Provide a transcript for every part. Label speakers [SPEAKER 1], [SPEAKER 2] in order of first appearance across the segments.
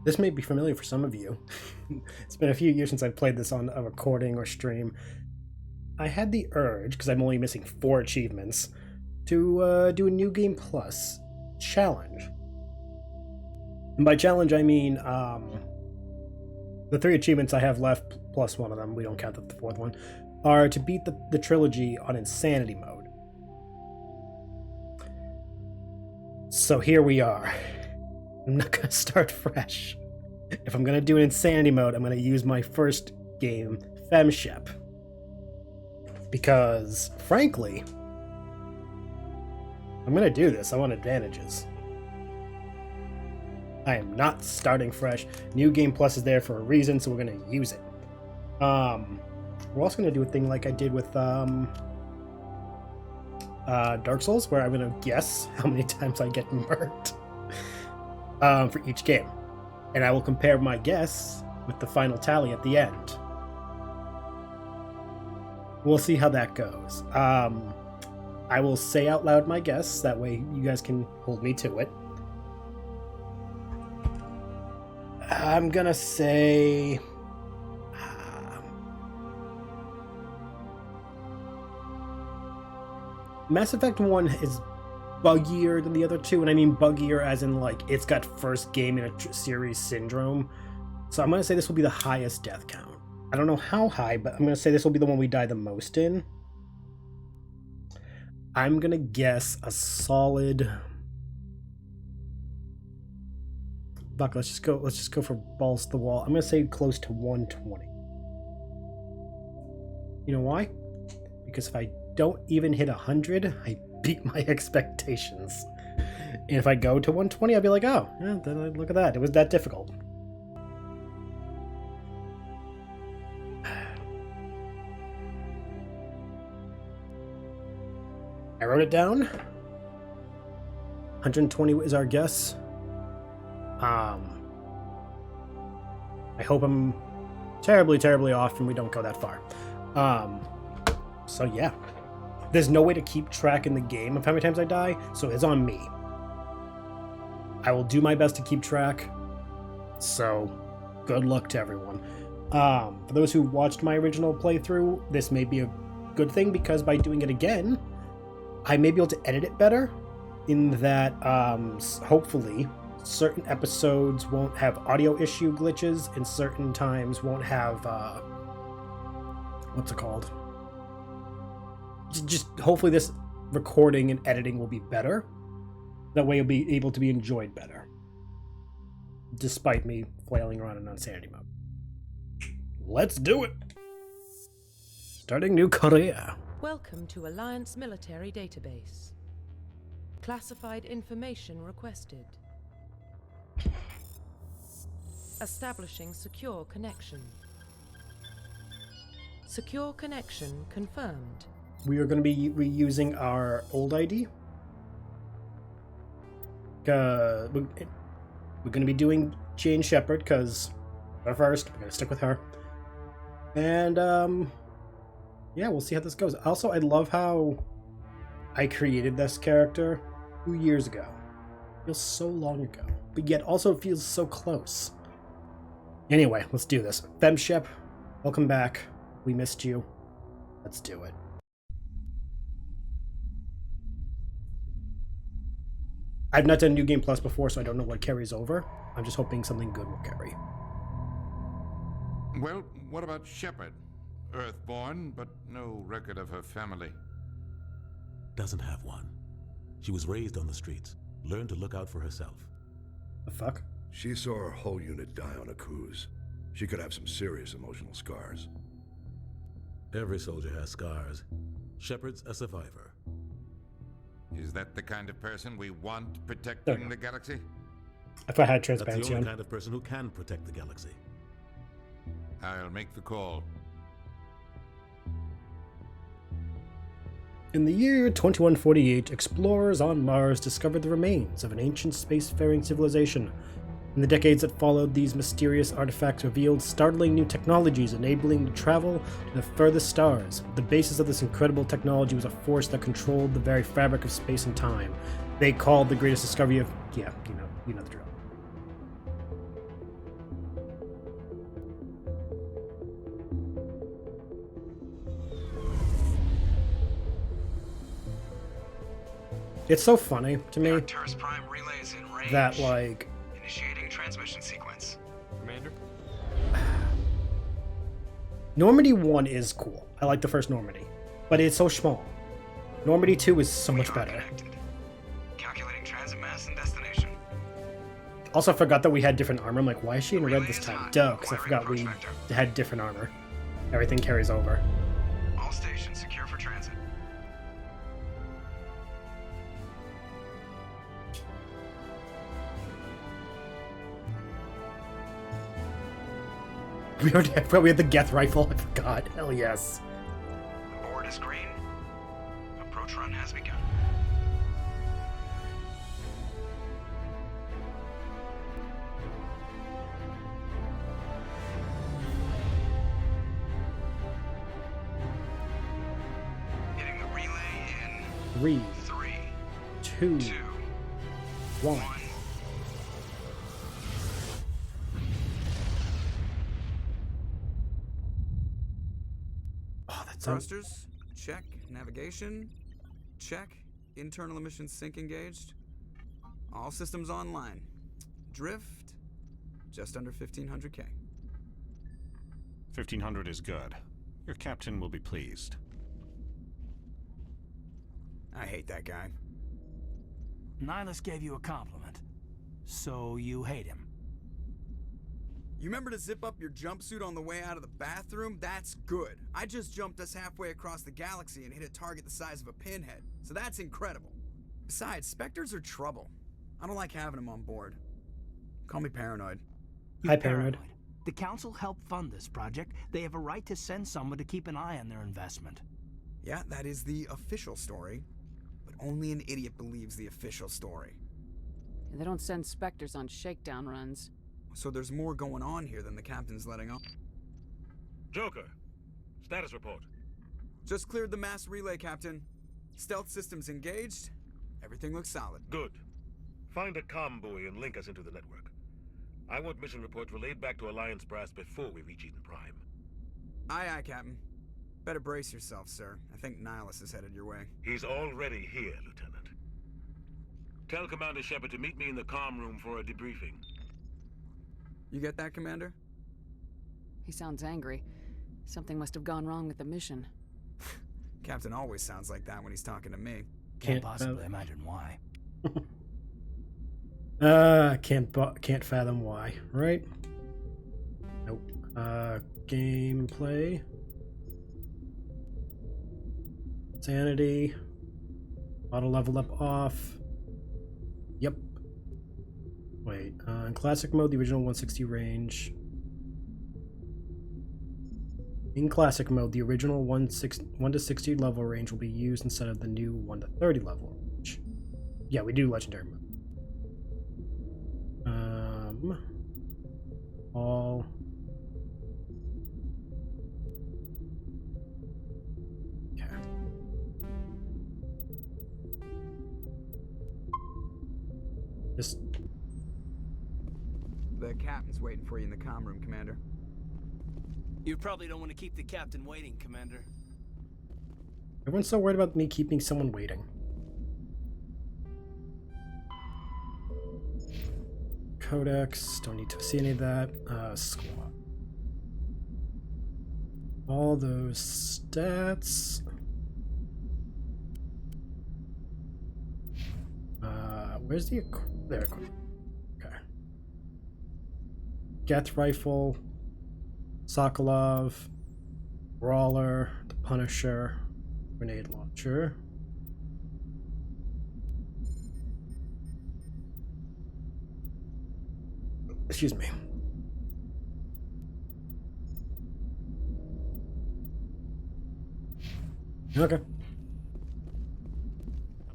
[SPEAKER 1] This may be familiar for some of you. It's been a few years since I've played this on a recording or stream. I had the urge, because I'm only missing 4 achievements, to do a New Game Plus challenge. And by challenge, I mean the 3 achievements I have left, plus one of them, we don't count the 4th one, are to beat the trilogy on Insanity mode. So here we are. I'm not going to start fresh. If I'm going to do an Insanity mode, I'm going to use my first game, FemShep. Because, frankly, I'm going to do this. I want advantages. I am not starting fresh. New Game Plus is there for a reason, so we're going to use it. We're also going to do a thing like I did with Dark Souls, where I'm going to guess how many times I get murked for each game. And I will compare my guess with the final tally at the end. We'll see how that goes. I will say out loud my guess, that way you guys can hold me to it. I'm gonna say... Mass Effect 1 is buggier than the other 2, and I mean buggier as in, like, it's got first game in a series syndrome. So I'm gonna say this will be the highest death count. I don't know how high, but I'm gonna say this will be the one we die the most in. I'm gonna guess a solid... Fuck, let's just go for balls to the wall. I'm gonna say close to 120. You know why? Because if I don't even hit 100, I beat my expectations. And if I go to 120, I'll be like, oh, yeah, then look at that. It was that difficult. I wrote it down. 120 is our guess. I hope I'm terribly, terribly off and we don't go that far. So yeah. There's no way to keep track in the game of how many times I die, so it's on me. I will do my best to keep track. So, good luck to everyone. For those who watched my original playthrough, this may be a good thing because by doing it again, I may be able to edit it better in that, hopefully, certain episodes won't have audio issue glitches and certain times won't have, what's it called? Just hopefully this recording and editing will be better. That way you'll be able to be enjoyed better. Despite me flailing around in Insanity mode. Let's do it! Starting new career.
[SPEAKER 2] Welcome to Alliance Military Database. Classified information requested. Establishing secure connection. Secure connection confirmed.
[SPEAKER 1] We are going to be reusing our old ID. We're going to be doing Shepard because we're first. We're going to stick with her. And, yeah, we'll see how this goes. Also, I love how I created this character 2 years ago. It feels so long ago. But yet also feels so close. Anyway, let's do this. FemShep, welcome back. We missed you. Let's do it. I've not done New Game Plus before, so I don't know what carries over. I'm just hoping something good will carry.
[SPEAKER 3] Well, what about Shepard? Earthborn, but no record of her family.
[SPEAKER 4] Doesn't have one. She was raised on the streets, learned to look out for herself.
[SPEAKER 1] The fuck?
[SPEAKER 5] She saw her whole unit die on a cruise. She could have some serious emotional scars.
[SPEAKER 4] Every soldier has scars. Shepard's a survivor.
[SPEAKER 3] Is that the kind of person we want protecting the galaxy?
[SPEAKER 1] If I had
[SPEAKER 4] That's the
[SPEAKER 1] transparency
[SPEAKER 4] only
[SPEAKER 1] on.
[SPEAKER 4] kind of person who can protect the galaxy.
[SPEAKER 3] I'll make the call.
[SPEAKER 1] In the year 2148, explorers on Mars discovered the remains of an ancient spacefaring civilization. In the decades that followed, these mysterious artifacts revealed startling new technologies enabling to travel to the furthest stars. The basis of this incredible technology was a force that controlled the very fabric of space and time. They called the greatest discovery of... yeah, you know the drill. It's so funny to me
[SPEAKER 6] Terrace Prime relays in range.
[SPEAKER 1] that, like,
[SPEAKER 6] Initiating transmission sequence.
[SPEAKER 7] Commander?
[SPEAKER 1] Normandy 1 is cool. I like the first Normandy, but it's so small. Normandy 2 is so much better.
[SPEAKER 6] Connected. Calculating transit mass and destination.
[SPEAKER 1] Also, I forgot that we had different armor. I'm like, why is she in red this time? Duh, because I forgot we had different armor. Everything carries over.
[SPEAKER 6] All stations secure for transit.
[SPEAKER 1] We had the Geth rifle. I forgot. Hell yes.
[SPEAKER 6] The board is green. Approach run has begun. Hitting the relay in
[SPEAKER 1] 3,
[SPEAKER 6] 3,
[SPEAKER 1] 2,
[SPEAKER 6] 2,
[SPEAKER 1] 1.
[SPEAKER 6] 1.
[SPEAKER 1] Oh, that's
[SPEAKER 6] Thrusters, check. Navigation, check. Internal emissions sync engaged. All systems online. Drift, just under 1500K.
[SPEAKER 8] 1500 is good. Your captain will be pleased.
[SPEAKER 6] I hate that guy.
[SPEAKER 9] Nihilus gave you a compliment. So you hate him.
[SPEAKER 6] You remember to zip up your jumpsuit on the way out of the bathroom? That's good. I just jumped us halfway across the galaxy and hit a target the size of a pinhead. So that's incredible. Besides, Spectres are trouble. I don't like having them on board. Call me paranoid.
[SPEAKER 1] Hi, Paranoid.
[SPEAKER 9] The Council helped fund this project. They have a right to send someone to keep an eye on their investment.
[SPEAKER 6] Yeah, that is the official story. But only an idiot believes the official story.
[SPEAKER 10] They don't send Spectres on shakedown runs.
[SPEAKER 6] So there's more going on here than the captain's letting on.
[SPEAKER 7] Joker, status report.
[SPEAKER 6] Just cleared the mass relay, Captain. Stealth systems engaged. Everything looks solid.
[SPEAKER 7] Good. Find a comm buoy and link us into the network. I want mission reports relayed back to Alliance Brass before we reach Eden Prime.
[SPEAKER 6] Aye, aye, Captain. Better brace yourself, sir. I think Nihilus is headed your way.
[SPEAKER 7] He's already here, Lieutenant. Tell Commander Shepard to meet me in the comm room for a debriefing.
[SPEAKER 6] You get that, Commander?
[SPEAKER 10] He sounds angry. Something must have gone wrong with the mission.
[SPEAKER 6] Captain always sounds like that when he's talking to me.
[SPEAKER 9] Can't possibly imagine why.
[SPEAKER 1] Can't fathom why, right? Nope. Gameplay. Sanity. Auto level up off. Yep. Wait, in classic mode, the original 160 range. In classic mode, the original 1 to 60 level range will be used instead of the new 1 to 30 level range. Yeah, we do legendary mode. All. Okay. Just.
[SPEAKER 6] The captain's waiting for you in the comm room, Commander.
[SPEAKER 9] You probably don't want to keep the captain waiting, Commander.
[SPEAKER 1] Everyone's so worried about me keeping someone waiting. Codex, don't need to see any of that. Squad. All those stats. Where's the there? Okay. Geth rifle, Sokolov, Brawler, the Punisher, grenade launcher. Excuse me. Okay.
[SPEAKER 11] I'm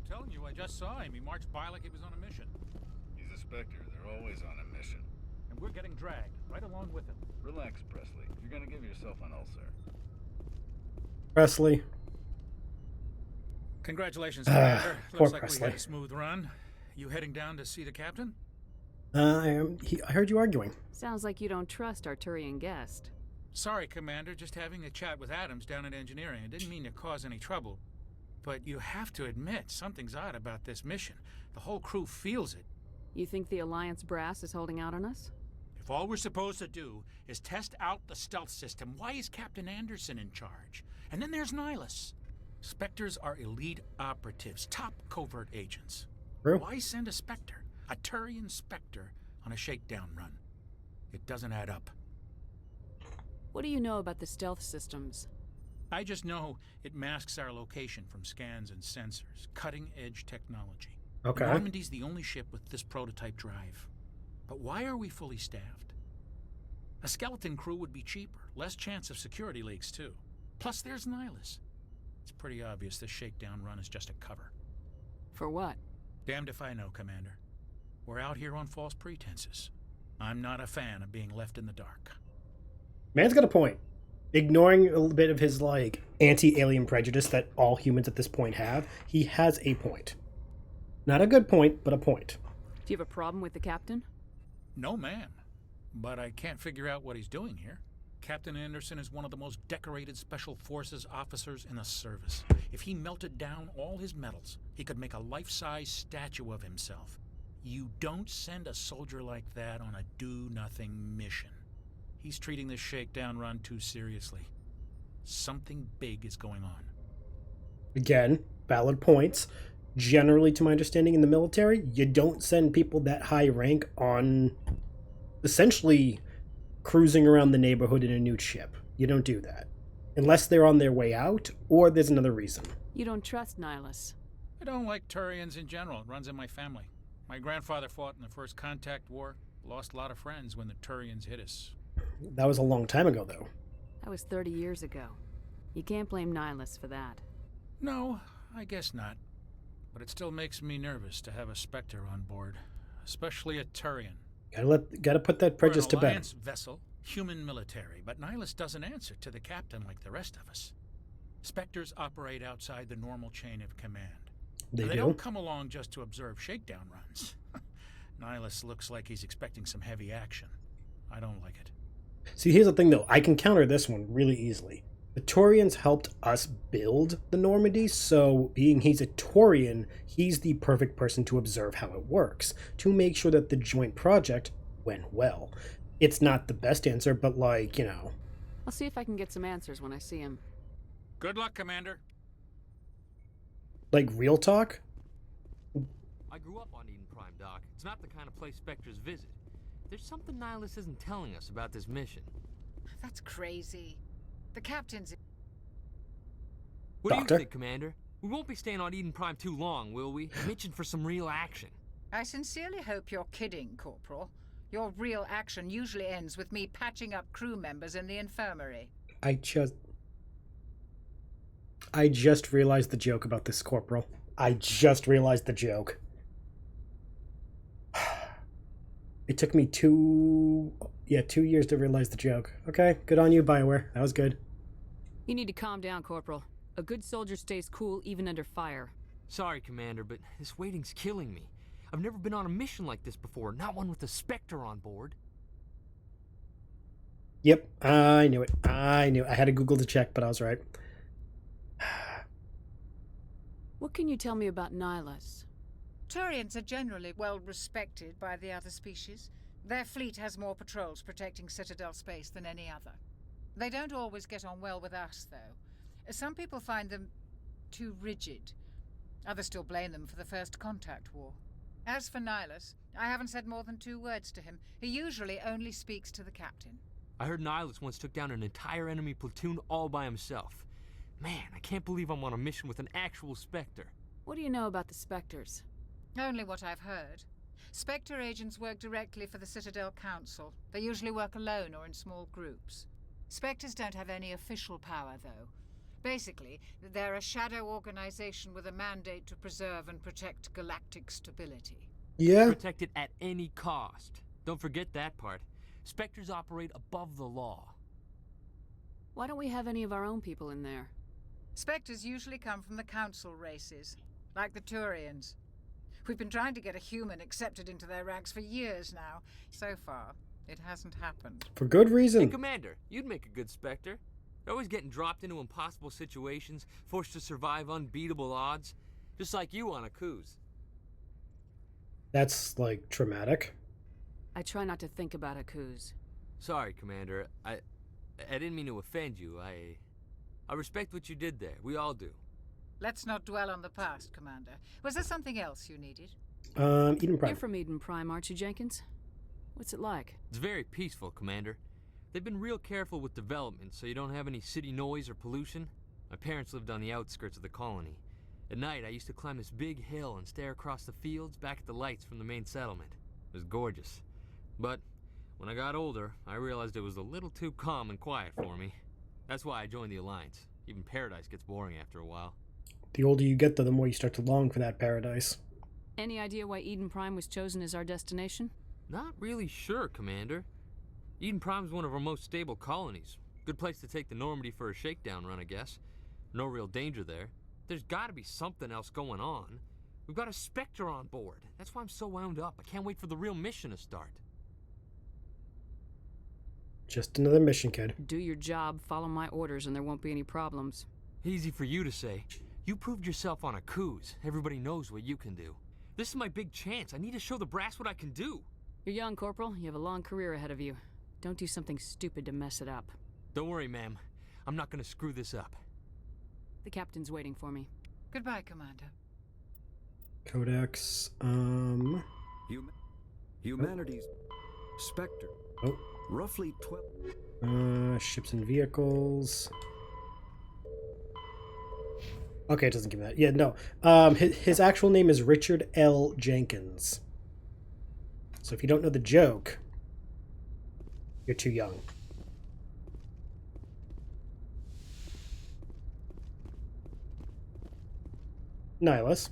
[SPEAKER 11] telling you, I just saw him. He marched by like he was on a mission.
[SPEAKER 5] He's a Spectre. They're always on a mission.
[SPEAKER 11] And we're getting dragged right along with him.
[SPEAKER 5] Relax, Presley. You're gonna give yourself an ulcer.
[SPEAKER 1] Presley.
[SPEAKER 11] Congratulations, Commander.
[SPEAKER 1] Poor
[SPEAKER 11] Looks like
[SPEAKER 1] Presley.
[SPEAKER 11] we had a smooth run. You heading down to see the captain?
[SPEAKER 1] I heard you arguing.
[SPEAKER 10] Sounds like you don't trust Arturian guest.
[SPEAKER 11] Sorry, Commander. Just having a chat with Adams down at engineering. I didn't mean to cause any trouble. But you have to admit, something's odd about this mission. The whole crew feels it.
[SPEAKER 10] You think the Alliance brass is holding out on us?
[SPEAKER 11] If all we're supposed to do is test out the stealth system, why is Captain Anderson in charge? And then there's Nihilus. Spectres are elite operatives, top covert agents.
[SPEAKER 1] True.
[SPEAKER 11] Why send a Spectre, a Turian Spectre, on a shakedown run? It doesn't add up.
[SPEAKER 10] What do you know about the stealth systems?
[SPEAKER 11] I just know it masks our location from scans and sensors. Cutting-edge technology.
[SPEAKER 1] Okay.
[SPEAKER 11] Normandy's the only ship with this prototype drive. But why are we fully staffed? A skeleton crew would be cheaper, less chance of security leaks too. Plus there's Nihilus. It's pretty obvious this shakedown run is just a cover.
[SPEAKER 10] For what?
[SPEAKER 11] Damned if I know, Commander. We're out here on false pretenses. I'm not a fan of being left in the dark.
[SPEAKER 1] Man's got a point. Ignoring a little bit of his, like, anti-alien prejudice that all humans at this point have, he has a point. Not a good point, but a point.
[SPEAKER 10] Do you have a problem with the captain?
[SPEAKER 11] No, ma'am. But I can't figure out what he's doing here. Captain Anderson is one of the most decorated Special Forces officers in the service. If he melted down all his medals, he could make a life-size statue of himself. You don't send a soldier like that on a do-nothing mission. He's treating this shakedown run too seriously. Something big is going on.
[SPEAKER 1] Again, valid points. Generally, to my understanding, in the military, you don't send people that high rank on essentially cruising around the neighborhood in a nude ship. You don't do that. Unless they're on their way out, or there's another reason.
[SPEAKER 10] You don't trust Nihilus.
[SPEAKER 11] I don't like Turians in general. It runs in my family. My grandfather fought in the First Contact War. Lost a lot of friends when the Turians hit us.
[SPEAKER 1] That was a long time ago, though.
[SPEAKER 10] That was 30 years ago. You can't blame Nihilus for that.
[SPEAKER 11] No, I guess not. But it still makes me nervous to have a Spectre on board. Especially a Turian.
[SPEAKER 1] Gotta put that prejudice to
[SPEAKER 11] We're an
[SPEAKER 1] bed.
[SPEAKER 11] Alliance vessel, human military, but Nihilus doesn't answer to the captain like the rest of us. Spectres operate outside the normal chain of command.
[SPEAKER 1] They do?
[SPEAKER 11] Don't come along just to observe shakedown runs. Nihilus looks like he's expecting some heavy action. I don't like it.
[SPEAKER 1] See, here's the thing, though. I can counter this one really easily. The Taurians helped us build the Normandy, so being he's a Taurian, he's the perfect person to observe how it works, to make sure that the joint project went well. It's not the best answer, but, like, you know.
[SPEAKER 10] I'll see if I can get some answers when I see him.
[SPEAKER 11] Good luck, Commander.
[SPEAKER 1] Like, real talk?
[SPEAKER 12] I grew up on Eden Prime, Doc. It's not the kind of place Spectres visit. There's something Nihilus isn't telling us about this mission.
[SPEAKER 13] That's crazy. The captain's...
[SPEAKER 12] What do you think, Commander? We won't be staying on Eden Prime too long, will we? I'm itching for some real action.
[SPEAKER 13] I sincerely hope you're kidding, Corporal. Your real action usually ends with me patching up crew members in the infirmary.
[SPEAKER 1] I just realized the joke about this, Corporal. I just realized the joke. It took me 2 years to realize the joke. Okay, good on you, BioWare. That was good.
[SPEAKER 10] You need to calm down, Corporal. A good soldier stays cool even under fire.
[SPEAKER 12] Sorry, Commander, but this waiting's killing me. I've never been on a mission like this before, not one with a Spectre on board.
[SPEAKER 1] Yep, I knew it. I had to Google to check, but I was right.
[SPEAKER 10] What can you tell me about Nihilus?
[SPEAKER 13] Turians are generally well respected by the other species. Their fleet has more patrols protecting Citadel space than any other. They don't always get on well with us, though. Some people find them too rigid. Others still blame them for the First Contact War. As for Nihilus, I haven't said more than 2 words to him. He usually only speaks to the captain.
[SPEAKER 12] I heard Nihilus once took down an entire enemy platoon all by himself. Man, I can't believe I'm on a mission with an actual Spectre.
[SPEAKER 10] What do you know about the Spectres?
[SPEAKER 13] Only what I've heard. Spectre agents work directly for the Citadel Council. They usually work alone or in small groups. Spectres don't have any official power, though. Basically, they're a shadow organization with a mandate to preserve and protect galactic stability.
[SPEAKER 1] Yeah.
[SPEAKER 12] Protect it at any cost. Don't forget that part. Spectres operate above the law.
[SPEAKER 10] Why don't we have any of our own people in there?
[SPEAKER 13] Spectres usually come from the Council races, like the Turians. We've been trying to get a human accepted into their ranks for years now. So far, it hasn't happened.
[SPEAKER 1] For good reason.
[SPEAKER 12] Hey, Commander, you'd make a good Spectre. They're always getting dropped into impossible situations, forced to survive unbeatable odds. Just like you on Akuz.
[SPEAKER 1] That's, like, traumatic.
[SPEAKER 10] I try not to think about Akuz.
[SPEAKER 12] Sorry, Commander. I didn't mean to offend you. I respect what you did there. We all do.
[SPEAKER 13] Let's not dwell on the past, Commander. Was there something else you needed?
[SPEAKER 1] Eden Prime.
[SPEAKER 10] You're from Eden Prime, aren't you, Jenkins? What's it like?
[SPEAKER 12] It's very peaceful, Commander. They've been real careful with development, so you don't have any city noise or pollution. My parents lived on the outskirts of the colony. At night, I used to climb this big hill and stare across the fields back at the lights from the main settlement. It was gorgeous. But when I got older, I realized it was a little too calm and quiet for me. That's why I joined the Alliance. Even paradise gets boring after a while.
[SPEAKER 1] The older you get, though, the more you start to long for that paradise.
[SPEAKER 10] Any idea why Eden Prime was chosen as our destination?
[SPEAKER 12] Not really sure, Commander. Eden Prime's one of our most stable colonies. Good place to take the Normandy for a shakedown run, I guess. No real danger there. There's gotta be something else going on. We've got a Spectre on board. That's why I'm so wound up. I can't wait for the real mission to start.
[SPEAKER 1] Just another mission, kid.
[SPEAKER 10] Do your job, follow my orders, and there won't be any problems.
[SPEAKER 12] Easy for you to say. You proved yourself on Akuz. Everybody knows what you can do. This is my big chance. I need to show the brass what I can do.
[SPEAKER 10] You're young, Corporal. You have a long career ahead of you. Don't do something stupid to mess it up.
[SPEAKER 12] Don't worry, ma'am. I'm not gonna screw this up.
[SPEAKER 10] The captain's waiting for me.
[SPEAKER 13] Goodbye, Commander.
[SPEAKER 1] Codex,
[SPEAKER 14] Humanity's Spectre.
[SPEAKER 1] Oh.
[SPEAKER 14] Roughly 12...
[SPEAKER 1] ships and vehicles. Okay, it doesn't give me that. Yeah, no. His actual name is Richard L. Jenkins. So if you don't know the joke, you're too young. Nihilus.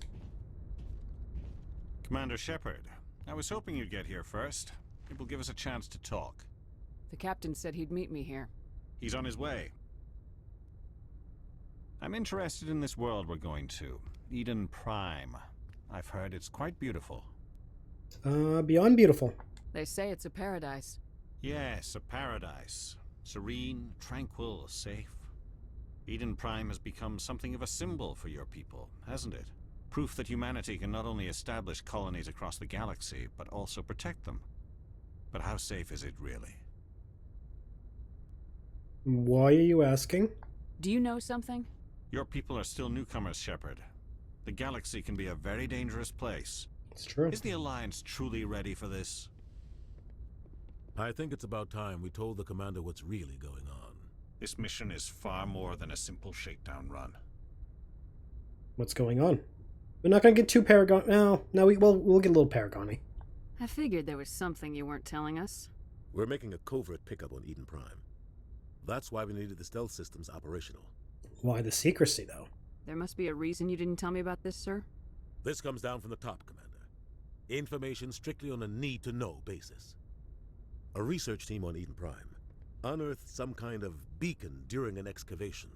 [SPEAKER 8] Commander Shepard, I was hoping you'd get here first. It will give us a chance to talk.
[SPEAKER 10] The captain said he'd meet me here.
[SPEAKER 8] He's on his way. I'm interested in this world we're going to. Eden Prime. I've heard it's quite beautiful.
[SPEAKER 1] Beyond beautiful.
[SPEAKER 10] They say it's a paradise.
[SPEAKER 8] Yes, a paradise. Serene, tranquil, safe. Eden Prime has become something of a symbol for your people, hasn't it? Proof that humanity can not only establish colonies across the galaxy, but also protect them. But how safe is it really?
[SPEAKER 1] Why are you asking?
[SPEAKER 10] Do you know something?
[SPEAKER 8] Your people are still newcomers, Shepard. The galaxy can be a very dangerous place.
[SPEAKER 1] It's true.
[SPEAKER 8] Is the Alliance truly ready for this?
[SPEAKER 4] I think it's about time we told the Commander what's really going on.
[SPEAKER 8] This mission is far more than a simple shakedown run.
[SPEAKER 1] What's going on? We're not gonna get too Paragon. No, we'll get a little Paragon-y.
[SPEAKER 10] I figured there was something you weren't telling us.
[SPEAKER 4] We're making a covert pickup on Eden Prime. That's why we needed the stealth systems operational.
[SPEAKER 1] Why the secrecy, though?
[SPEAKER 10] There must be a reason you didn't tell me about this, sir.
[SPEAKER 4] This comes down from the top, Commander. Information strictly on a need-to-know basis. A research team on Eden Prime unearthed some kind of beacon during an excavation.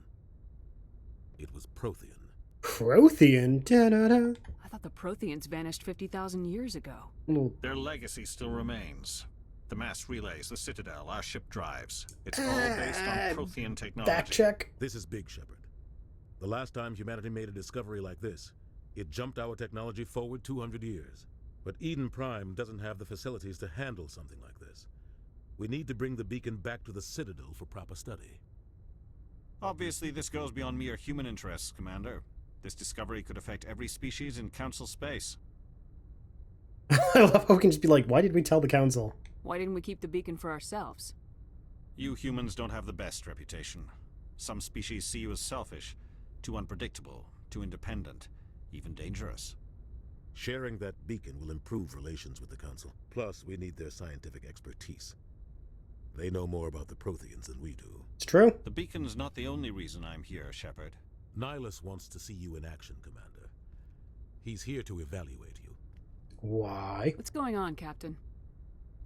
[SPEAKER 4] It was Prothean.
[SPEAKER 1] Prothean? Da-da-da.
[SPEAKER 10] I thought the Protheans vanished 50,000 years ago.
[SPEAKER 8] Their legacy still remains. The mass relays, the Citadel, our ship drives. It's all based on Prothean technology.
[SPEAKER 1] Fact check.
[SPEAKER 4] This is big, Shepard. The last time humanity made a discovery like this, it jumped our technology forward 200 years. But Eden Prime doesn't have the facilities to handle something like this. We need to bring the beacon back to the Citadel for proper study.
[SPEAKER 8] Obviously, this goes beyond mere human interests, Commander. This discovery could affect every species in Council space.
[SPEAKER 1] I love how we can just be like, why did we tell the Council?
[SPEAKER 10] Why didn't we keep the beacon for ourselves?
[SPEAKER 8] You humans don't have the best reputation. Some species see you as selfish, too unpredictable, too independent, even dangerous.
[SPEAKER 4] Sharing that beacon will improve relations with the Council. Plus, we need their scientific expertise. They know more about the Protheans than we do.
[SPEAKER 1] It's true.
[SPEAKER 8] The beacon's not the only reason I'm here, Shepard.
[SPEAKER 4] Nihilus wants to see you in action, Commander. He's here to evaluate you.
[SPEAKER 1] Why?
[SPEAKER 10] What's going on, Captain?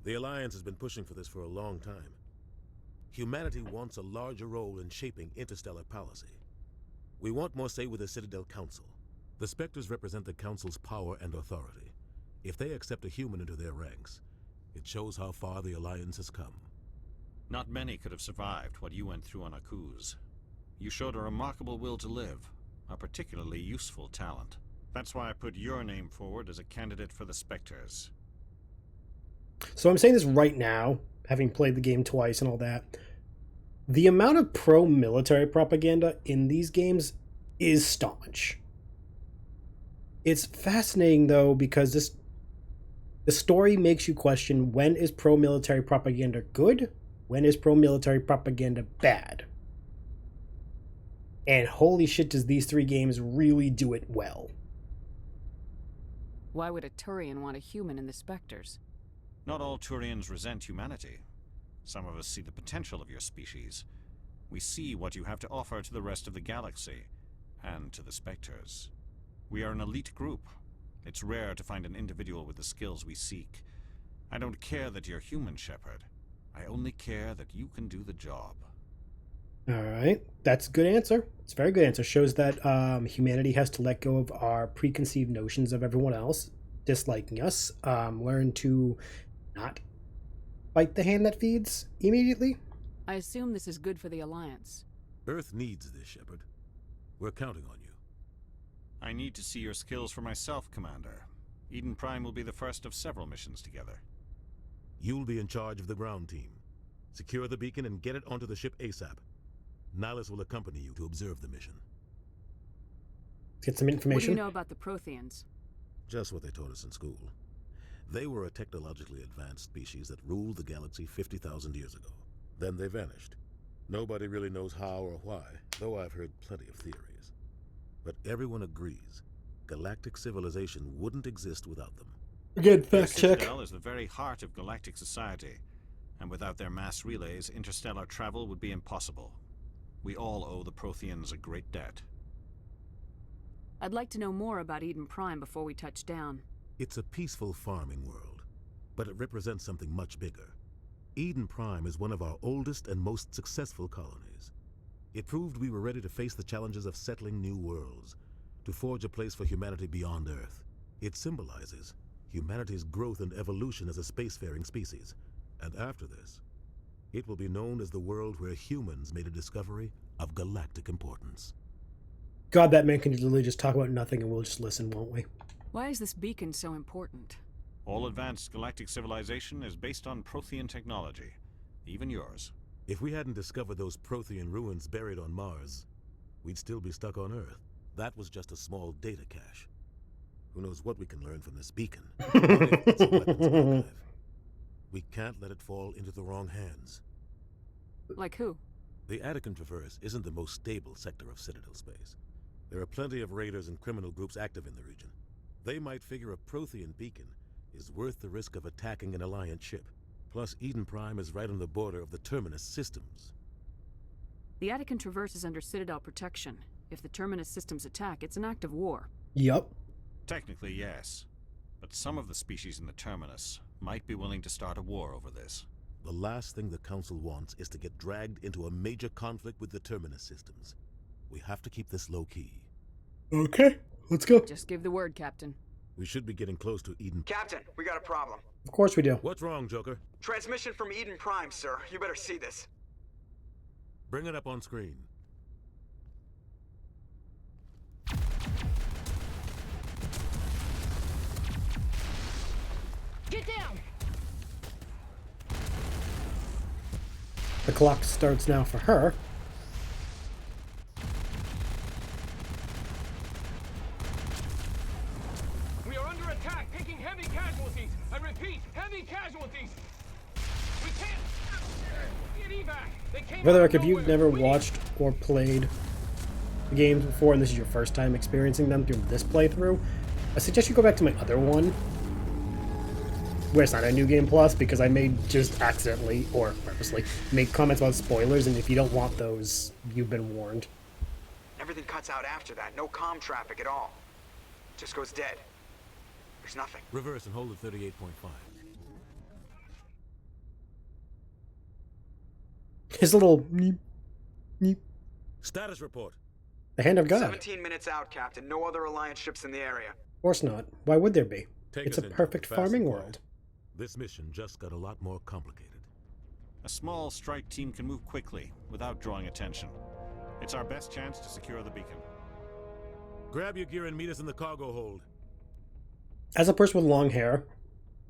[SPEAKER 4] The Alliance has been pushing for this for a long time. Humanity wants a larger role in shaping interstellar policy. We want more say with the Citadel Council. The Spectres represent the Council's power and authority. If they accept a human into their ranks, it shows how far the Alliance has come.
[SPEAKER 8] Not many could have survived what you went through on Akuz. You showed a remarkable will to live, a particularly useful talent. That's why I put your name forward as a candidate for the Spectres.
[SPEAKER 1] So I'm saying this right now, having played the game twice and all that. The amount of pro-military propaganda in these games is staunch. It's fascinating, though, because the story makes you question, when is pro-military propaganda good? When is pro-military propaganda bad? And holy shit, does these 3 games really do it well.
[SPEAKER 10] Why would a Turian want a human in the Spectres?
[SPEAKER 8] Not all Turians resent humanity. Some of us see the potential of your species. We see what you have to offer to the rest of the galaxy, and to the Spectres. We are an elite group. It's rare to find an individual with the skills we seek. I don't care that you're human, Shepard. I only care that you can do the job.
[SPEAKER 1] Alright, that's a good answer. It's a very good answer. Shows that humanity has to let go of our preconceived notions of everyone else disliking us. Learn to not bite the hand that feeds immediately.
[SPEAKER 10] I assume this is good for the Alliance.
[SPEAKER 4] Earth needs this, Shepard. We're counting on you.
[SPEAKER 8] I need to see your skills for myself, Commander. Eden Prime will be the first of several missions together.
[SPEAKER 4] You'll be in charge of the ground team. Secure the beacon and get it onto the ship ASAP. Nihilus will accompany you to observe the mission.
[SPEAKER 1] Get some information.
[SPEAKER 10] What do you know about the Protheans?
[SPEAKER 4] Just what they taught us in school. They were a technologically advanced species that ruled the galaxy 50,000 years ago. Then they vanished. Nobody really knows how or why, though I've heard plenty of theories. But everyone agrees, galactic civilization wouldn't exist without them.
[SPEAKER 1] Good
[SPEAKER 8] Their
[SPEAKER 1] fact check.
[SPEAKER 8] Citadel is the very heart of galactic society, and without their mass relays, interstellar travel would be impossible. We all owe the Protheans a great debt.
[SPEAKER 10] I'd like to know more about Eden Prime before we touch down.
[SPEAKER 4] It's a peaceful farming world, but it represents something much bigger. Eden Prime is one of our oldest and most successful colonies. It proved we were ready to face the challenges of settling new worlds, to forge a place for humanity beyond Earth. It symbolizes humanity's growth and evolution as a spacefaring species. And after this, it will be known as the world where humans made a discovery of galactic importance.
[SPEAKER 1] God, that man can literally just talk about nothing and we'll just listen, won't we?
[SPEAKER 10] Why is this beacon so important?
[SPEAKER 8] All advanced galactic civilization is based on Prothean technology, even yours.
[SPEAKER 4] If we hadn't discovered those Prothean ruins buried on Mars, we'd still be stuck on Earth. That was just a small data cache. Who knows what we can learn from this beacon? What if it's a weapons archive? We can't let it fall into the wrong hands.
[SPEAKER 10] Like who?
[SPEAKER 4] The Attican Traverse isn't the most stable sector of Citadel space. There are plenty of raiders and criminal groups active in the region. They might figure a Prothean beacon is worth the risk of attacking an Alliance ship. Plus, Eden Prime is right on the border of the Terminus systems.
[SPEAKER 10] The Attican Traverse is under Citadel protection. If the Terminus systems attack, it's an act of war.
[SPEAKER 1] Yup.
[SPEAKER 8] Technically, yes. But some of the species in the Terminus might be willing to start a war over this.
[SPEAKER 4] The last thing the Council wants is to get dragged into a major conflict with the Terminus systems. We have to keep this low-key.
[SPEAKER 1] Okay, let's go.
[SPEAKER 10] Just give the word, Captain.
[SPEAKER 4] We should be getting close to Eden.
[SPEAKER 6] Captain, we got a problem.
[SPEAKER 1] Of course we do.
[SPEAKER 4] What's wrong, Joker?
[SPEAKER 6] Transmission from Eden Prime, sir. You better see this.
[SPEAKER 4] Bring it up on screen.
[SPEAKER 15] Get down!
[SPEAKER 1] The clock starts now for her.
[SPEAKER 15] We are under attack, taking heavy casualties. I repeat, heavy casualties. We can't get evac. They came
[SPEAKER 1] For the
[SPEAKER 15] out of
[SPEAKER 1] record, if you've
[SPEAKER 15] nowhere.
[SPEAKER 1] never watched or played the games before and this is your first time experiencing them through this playthrough, I suggest you go back to my other one, where it's not a New Game Plus, because I may just accidentally, or purposely, make comments about spoilers, and if you don't want those, you've been warned.
[SPEAKER 6] Everything cuts out after that. No comm traffic at all. Just goes dead. There's nothing.
[SPEAKER 4] Reverse and hold at 38.5.
[SPEAKER 1] His little neep, neep.
[SPEAKER 4] Status report.
[SPEAKER 1] The hand of God.
[SPEAKER 6] 17 minutes out, Captain. No other Alliance ships in the area.
[SPEAKER 1] Of course not. Why would there be?
[SPEAKER 4] Take
[SPEAKER 1] It's
[SPEAKER 4] us
[SPEAKER 1] a
[SPEAKER 4] into
[SPEAKER 1] perfect
[SPEAKER 4] fast
[SPEAKER 1] farming
[SPEAKER 4] and quiet.
[SPEAKER 1] world.
[SPEAKER 4] This mission just got a lot more complicated.
[SPEAKER 8] A small strike team can move quickly, without drawing attention. It's our best chance to secure the beacon.
[SPEAKER 4] Grab your gear and meet us in the cargo hold.
[SPEAKER 1] As a person with long hair,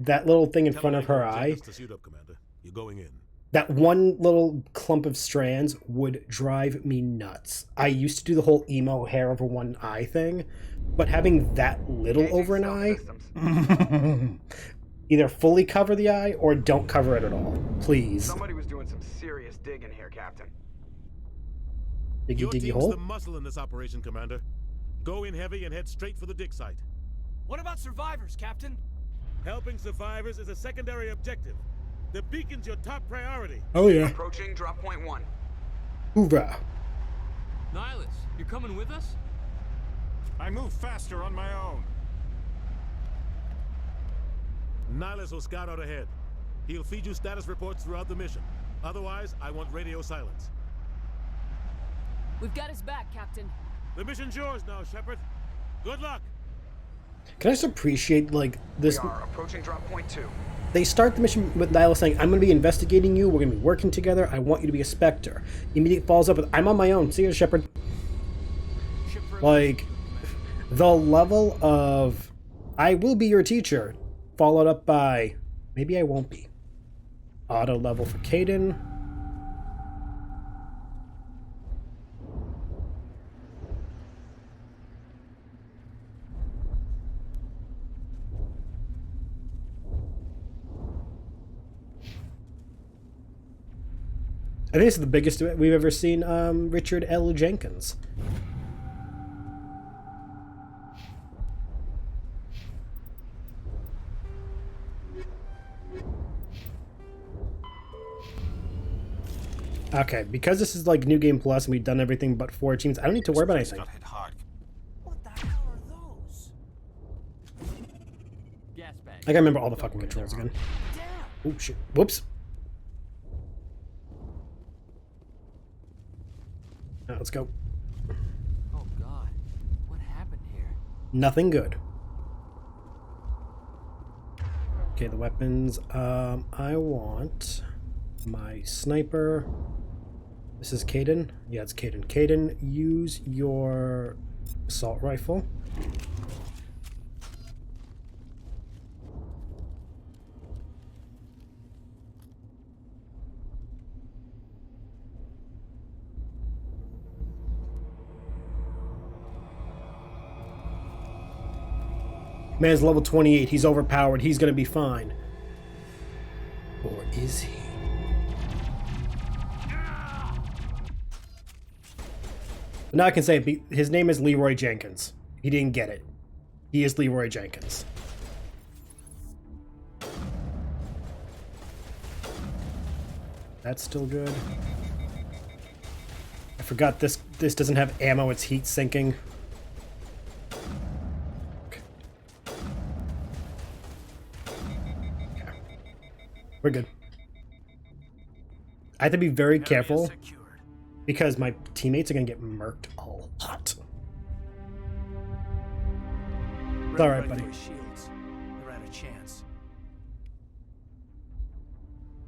[SPEAKER 1] that little thing in
[SPEAKER 4] Tell
[SPEAKER 1] front of her
[SPEAKER 4] Anchor
[SPEAKER 1] eye,
[SPEAKER 4] just to suit up, Commander. You're going in.
[SPEAKER 1] that one little clump of strands would drive me nuts. I used to do the whole emo hair over one eye thing, but having that little over an eye, either fully cover the eye or don't cover it at all, please.
[SPEAKER 6] Somebody was doing some serious digging here, Captain.
[SPEAKER 1] Diggy
[SPEAKER 4] Your
[SPEAKER 1] diggy
[SPEAKER 4] team's
[SPEAKER 1] hole.
[SPEAKER 4] the muscle in this operation, Commander. Go in heavy and head straight for the dig site.
[SPEAKER 16] What about survivors, Captain?
[SPEAKER 4] Helping survivors is a secondary objective. The beacon's your top priority.
[SPEAKER 1] Oh yeah.
[SPEAKER 6] Approaching drop point 1.
[SPEAKER 1] Hoorah.
[SPEAKER 12] Nihilus, you're coming with us?
[SPEAKER 8] I move faster on my own.
[SPEAKER 4] Nihilus will scout out ahead. He'll feed you status reports throughout the mission. Otherwise, I want radio silence.
[SPEAKER 10] We've got his back, Captain.
[SPEAKER 4] The mission's yours now, Shepard. Good luck.
[SPEAKER 1] Can I just appreciate, like, this?
[SPEAKER 6] We are approaching drop point 2.
[SPEAKER 1] They start the mission with Nihilus saying, I'm going to be investigating you, we're going to be working together, I want you to be a Spectre. Immediately follows up with, I'm on my own, see you, Shepard. Like, the level of, I will be your teacher, followed up by, maybe I won't be. Auto level for Kaidan. I think this is the biggest we've ever seen Richard L. Jenkins. Okay, because this is like New Game Plus and we've done everything but 4 teams, I don't need to worry about anything.
[SPEAKER 16] What the hell are those?
[SPEAKER 12] Gas bag.
[SPEAKER 1] I gotta remember all the fucking controls again. Oh shit. Whoops. Now let's go.
[SPEAKER 12] Oh god. What happened here?
[SPEAKER 1] Nothing good. Okay, the weapons. I want my sniper. This is Kaidan. Yeah, it's Kaidan. Kaidan, use your assault rifle. Man's level 28. He's overpowered. He's gonna be fine. Or is he? Now I can say it, his name is Leroy Jenkins. He didn't get it. He is Leroy Jenkins. That's still good. I forgot this doesn't have ammo, it's heat sinking. We're good. I have to be very careful because my teammates are gonna get murked a lot. It's alright, buddy.
[SPEAKER 9] Shields. They're out of chance.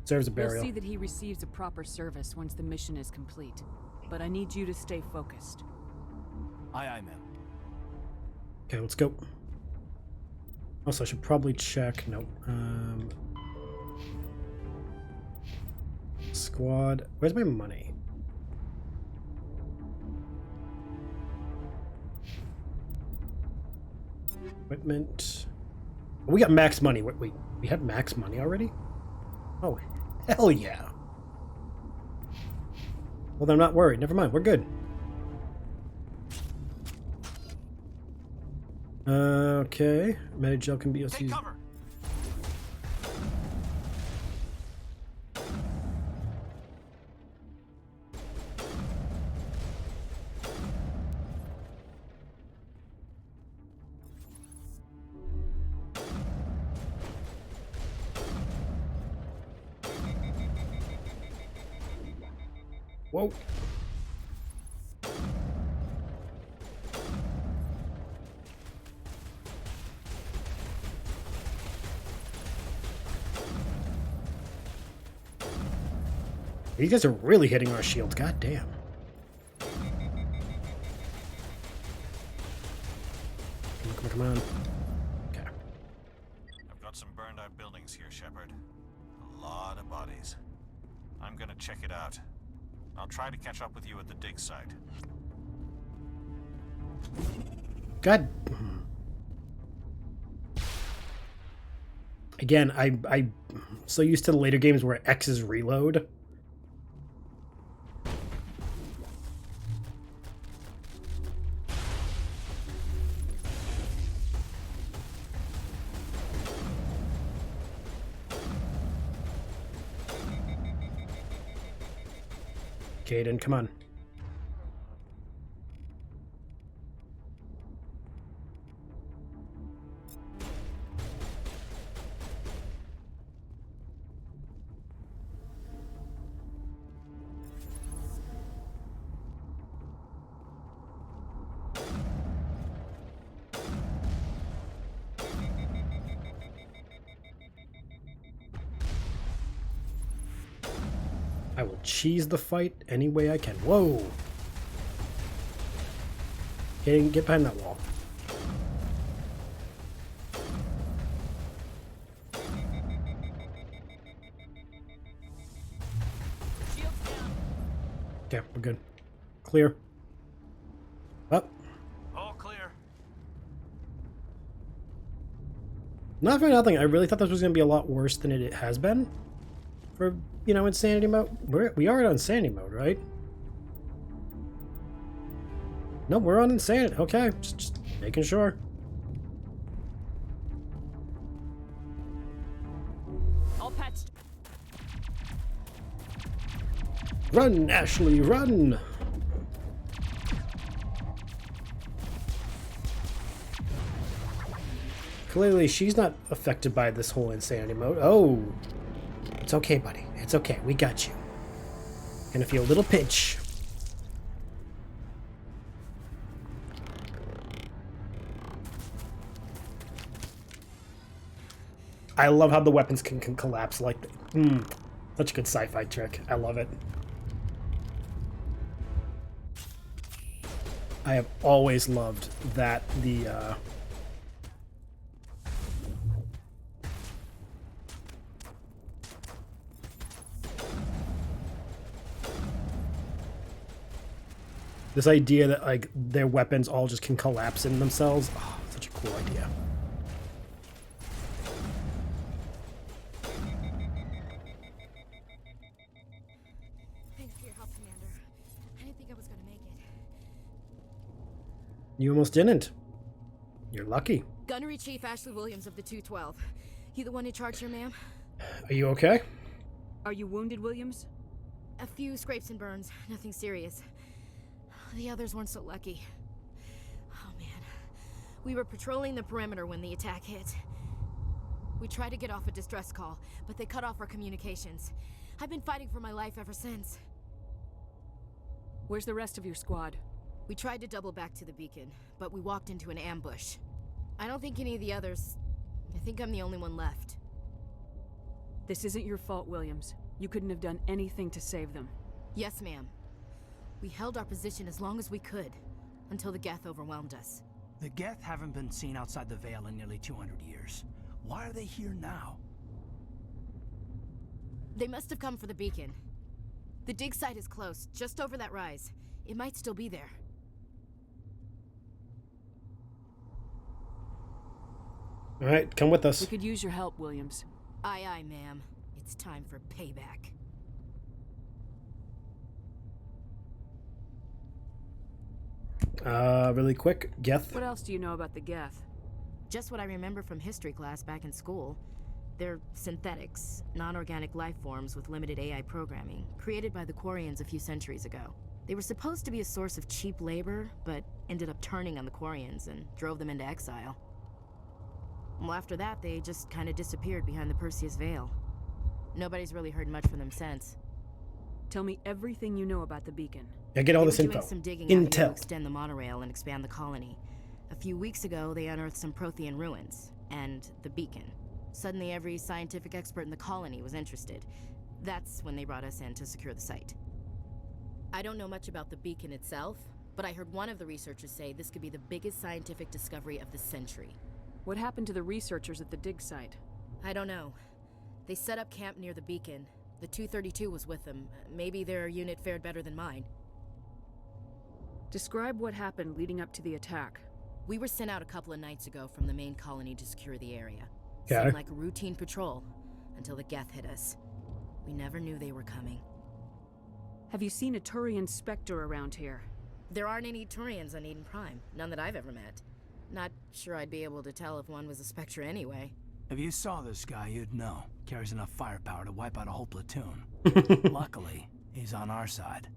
[SPEAKER 1] Serves a
[SPEAKER 10] We'll
[SPEAKER 1] burial.
[SPEAKER 10] see that he receives a proper service once the mission is complete. But I need you to stay focused.
[SPEAKER 9] Aye, aye, ma'am.
[SPEAKER 1] Okay, let's go. Also, I should probably check. Nope. Squad. Where's my money? Equipment. Oh, we got max money. Wait, we have max money already? Oh, hell yeah. Well, I'm not worried. Never mind. We're good. Okay. Medi-gel can be used.
[SPEAKER 16] Take cover.
[SPEAKER 1] Whoa. These guys are really hitting our shields. God damn. come on. Okay.
[SPEAKER 8] I've got some burned out buildings here, Shepard. A lot of bodies. I'm gonna check it out. I'll try to catch up with you at the dig site.
[SPEAKER 1] God. Again, I'm so used to the later games where X is reload. Caden, come on. I will cheese the fight any way I can. Whoa! Caden, get behind that wall. Okay, we're good. Clear. Up.
[SPEAKER 8] All clear.
[SPEAKER 1] Not for nothing, I really thought this was going to be a lot worse than it has been. For, you know, insanity mode. We are on insanity mode, right? No, we're on insanity. Okay, just making sure.
[SPEAKER 10] All patched.
[SPEAKER 1] Run, Ashley, run! Clearly, she's not affected by this whole insanity mode. Oh! It's okay, buddy. It's okay. We got you. Gonna feel a little pinch. I love how the weapons can collapse like that. Such a good sci-fi trick. I love it. I have always loved that this idea that, like, their weapons all just can collapse in themselves. Oh, such a cool idea.
[SPEAKER 17] Thanks for your help, Commander. I didn't think I was gonna make it.
[SPEAKER 1] You almost didn't. You're lucky.
[SPEAKER 17] Gunnery Chief Ashley Williams of the 212. You the one in charge here, ma'am?
[SPEAKER 1] Are you okay?
[SPEAKER 10] Are you wounded, Williams?
[SPEAKER 17] A few scrapes and burns. Nothing serious. The others weren't so lucky. Oh, man. We were patrolling the perimeter when the attack hit. We tried to get off a distress call, but they cut off our communications. I've been fighting for my life ever since.
[SPEAKER 10] Where's the rest of your squad?
[SPEAKER 17] We tried to double back to the beacon, but we walked into an ambush. I don't think any of the others... I think I'm the only one left.
[SPEAKER 10] This isn't your fault, Williams. You couldn't have done anything to save them.
[SPEAKER 17] Yes, ma'am. We held our position as long as we could, until the Geth overwhelmed us.
[SPEAKER 9] The Geth haven't been seen outside the Veil in nearly 200 years. Why are they here now?
[SPEAKER 17] They must have come for the beacon. The dig site is close, just over that rise. It might still be there.
[SPEAKER 1] Alright, come with us.
[SPEAKER 10] We could use your help, Williams.
[SPEAKER 17] Aye, aye, ma'am. It's time for payback.
[SPEAKER 1] Really quick, Geth.
[SPEAKER 10] What else do you know about the Geth?
[SPEAKER 17] Just what I remember from history class back in school. They're synthetics, non-organic life forms with limited AI programming, created by the Quarians a few centuries ago. They were supposed to be a source of cheap labor, but ended up turning on the Quarians and drove them into exile. Well, after that, they just kind of disappeared behind the Perseus Veil. Nobody's really heard much from them since.
[SPEAKER 10] Tell me everything you know about the beacon.
[SPEAKER 1] I get all this info.
[SPEAKER 17] They were doing some digging out here to
[SPEAKER 1] Intel.
[SPEAKER 17] extend the monorail and expand the colony. A few weeks ago, they unearthed some Prothean ruins, and the beacon. Suddenly, every scientific expert in the colony was interested. That's when they brought us in to secure the site. I don't know much about the beacon itself, but I heard one of the researchers say this could be the biggest scientific discovery of the century.
[SPEAKER 10] What happened to the researchers at the dig site?
[SPEAKER 17] I don't know. They set up camp near the beacon. The 232 was with them. Maybe their unit fared better than mine.
[SPEAKER 10] Describe what happened leading up to the attack.
[SPEAKER 17] We were sent out a couple of nights ago from the main colony to secure the area.
[SPEAKER 1] Okay.
[SPEAKER 17] Seemed like a routine patrol until the Geth hit us. We never knew they were coming.
[SPEAKER 10] Have you seen a Turian Spectre around here?
[SPEAKER 17] There aren't any Turians on Eden Prime. None that I've ever met. Not sure I'd be able to tell if one was a Spectre anyway.
[SPEAKER 9] If you saw this guy, you'd know. Carries enough firepower to wipe out a whole platoon. Luckily, he's on our side.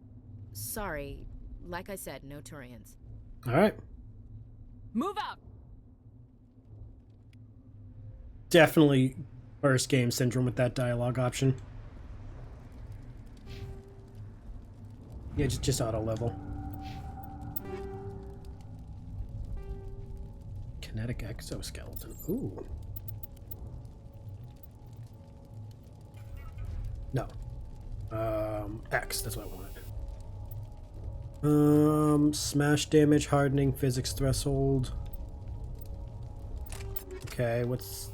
[SPEAKER 17] Sorry. Like I said, no Turians.
[SPEAKER 1] Alright.
[SPEAKER 10] Move out!
[SPEAKER 1] Definitely first game syndrome with that dialogue option. Yeah, just auto level. Kinetic exoskeleton. Ooh. No. X, that's what I wanted. Smash damage, hardening, physics threshold. Okay, what's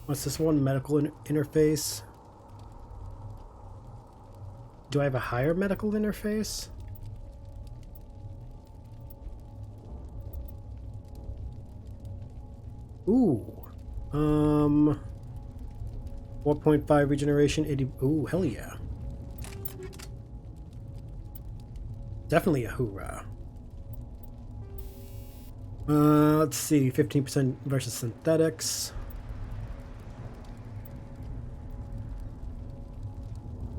[SPEAKER 1] this one? Medical interface. Do I have a higher medical interface? Ooh. 4.5 regeneration, 80. Ooh, hell yeah. Definitely a hoorah. Let's see, 15% versus synthetics.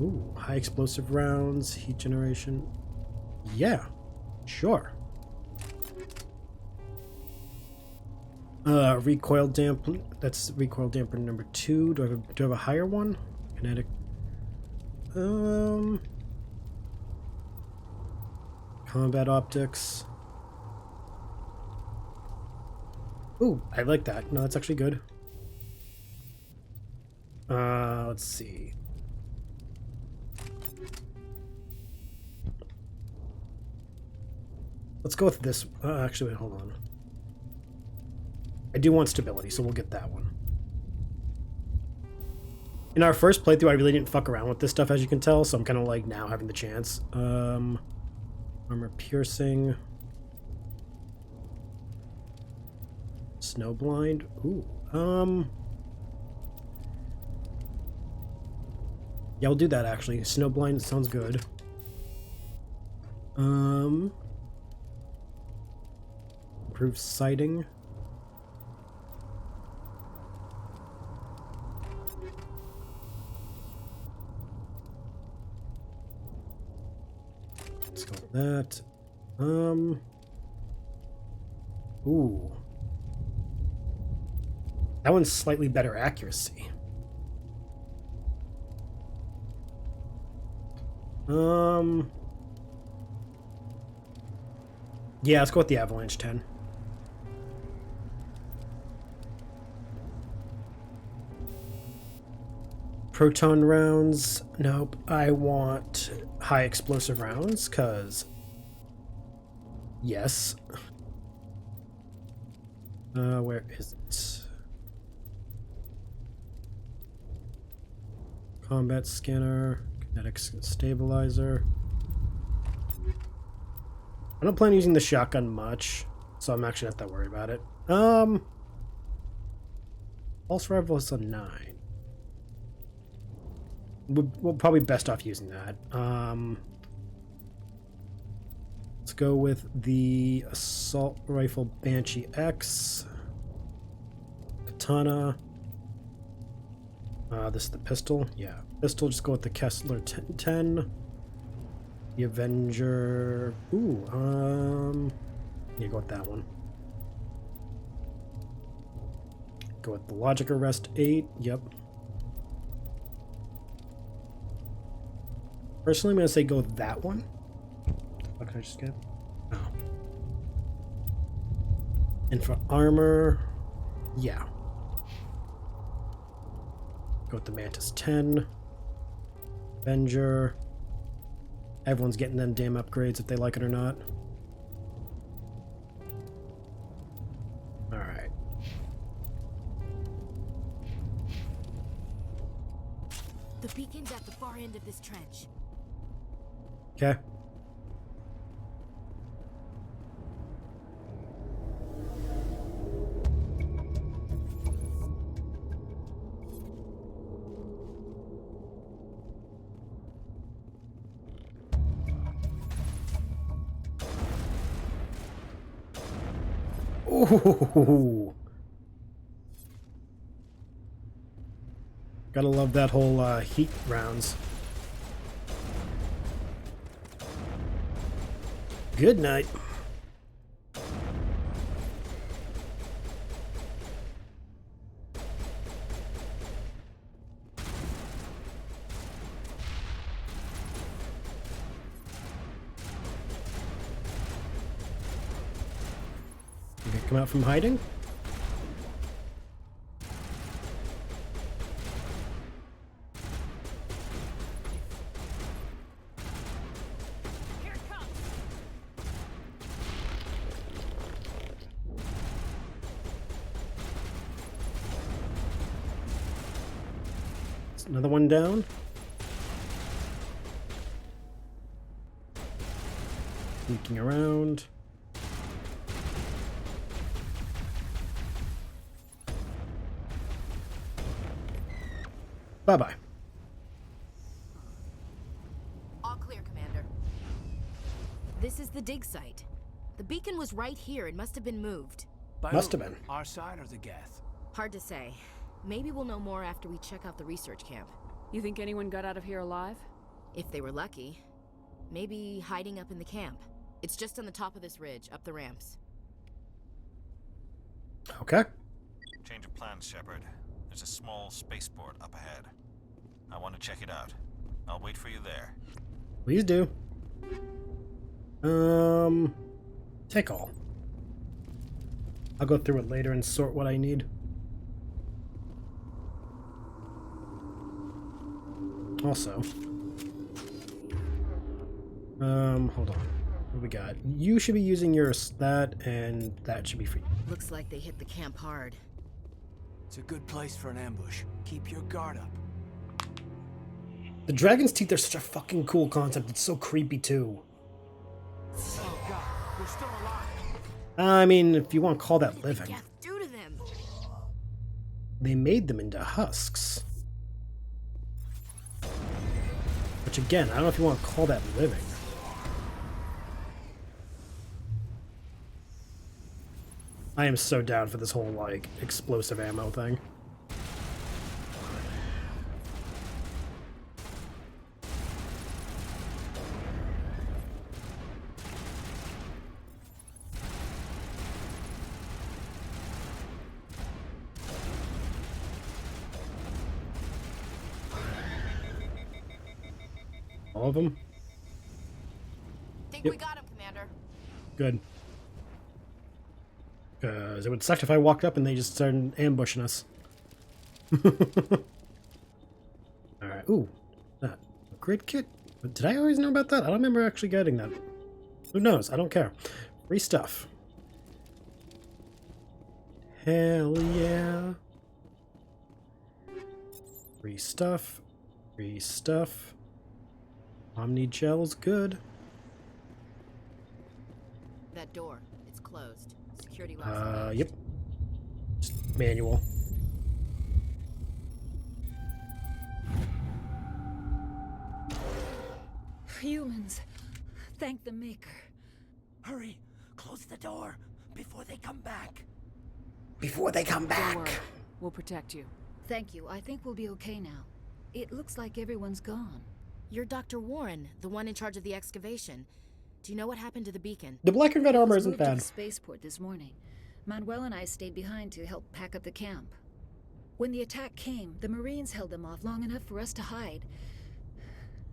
[SPEAKER 1] Ooh, high explosive rounds, heat generation. Yeah, sure. Recoil dampen. That's recoil damper number 2. Do I have a higher one? Kinetic. Combat optics. Ooh, I like that. No, that's actually good. Let's see. Let's go with this. Actually, wait, hold on. I do want stability, so we'll get that one. In our first playthrough, I really didn't fuck around with this stuff, as you can tell, so I'm kind of like now having the chance. Armor piercing. Snowblind. Ooh. Yeah, we'll do that actually. Snowblind sounds good. Improved sighting. Let's go with that. Ooh. That one's slightly better accuracy. Yeah, let's go with the Avalanche 10. Proton rounds. Nope. I want high explosive rounds, because... Yes. Where is it? Combat scanner. Kinetic stabilizer. I don't plan on using the shotgun much, so I'm actually not that worried about it. Pulse rifle is a 9. We'll probably best off using that. Let's go with the assault rifle Banshee X. Katana. This is the pistol. Yeah, pistol. Just go with the Kessler 10. The Avenger. Ooh. Yeah, go with that one. Go with the Logic Arrest 8. Yep. Personally, I'm gonna say go with that one. What can I just get? Oh. And for armor, yeah. Go with the Mantis 10. Avenger. Everyone's getting them damn upgrades if they like it or not.
[SPEAKER 17] The beacon's at the far end of this trench.
[SPEAKER 1] Okay. Ooh. Gotta love that whole heat rounds. Good night. You gonna come out from hiding? Another one down. Sneaking around. Bye-bye.
[SPEAKER 17] All clear, Commander. This is the dig site. The beacon was right here. It must have been moved.
[SPEAKER 1] Must have been.
[SPEAKER 9] Our side or the Geth?
[SPEAKER 17] Hard to say. Maybe we'll know more after we check out the research camp.
[SPEAKER 10] You think anyone got out of here alive?
[SPEAKER 17] If they were lucky. Maybe hiding up in the camp. It's just on the top of this ridge, up the ramps.
[SPEAKER 1] Okay.
[SPEAKER 8] Change of plans, Shepard. There's a small spaceport up ahead. I want to check it out. I'll wait for you there.
[SPEAKER 1] Please do. Take all. I'll go through it later and sort what I need. Also, hold on. What we got? You should be using yours, that, and that should be free.
[SPEAKER 17] Looks like they hit the camp hard.
[SPEAKER 9] It's a good place for an ambush. Keep your guard up.
[SPEAKER 1] The dragon's teeth are such a fucking cool concept. It's so creepy too.
[SPEAKER 9] Oh God, we're still alive.
[SPEAKER 1] I mean, if you want to call that living.
[SPEAKER 17] What did the Geth do to them?
[SPEAKER 1] They made them into husks. Which again, I don't know if you want to call that living. I am so down for this whole, like, explosive ammo thing. All of them?
[SPEAKER 17] Think
[SPEAKER 1] Yep.
[SPEAKER 17] we got him, Commander.
[SPEAKER 1] Good. Because it would suck if I walked up and they just started ambushing us. Alright, ooh. That upgrade kit? But did I always know about that? I don't remember actually getting that. Who knows? I don't care. Free stuff. Hell yeah. Free stuff. Free stuff. Omni gel's good.
[SPEAKER 17] That door, it's closed. Security locks.
[SPEAKER 1] Yep. Just manual.
[SPEAKER 18] Humans, thank the Maker. Hurry, close the door before they come back.
[SPEAKER 1] Before they come back.
[SPEAKER 10] Don't worry. We'll protect you.
[SPEAKER 18] Thank you. I think we'll be okay now. It looks like everyone's gone.
[SPEAKER 17] You're Dr. Warren, the one in charge of the excavation. Do you know what happened to the beacon?
[SPEAKER 1] The black and red armor
[SPEAKER 18] It was
[SPEAKER 1] isn't
[SPEAKER 18] moved to
[SPEAKER 1] bad.
[SPEAKER 18] the spaceport this morning. Manuel and I stayed behind to help pack up the camp. When the attack came, the Marines held them off long enough for us to hide.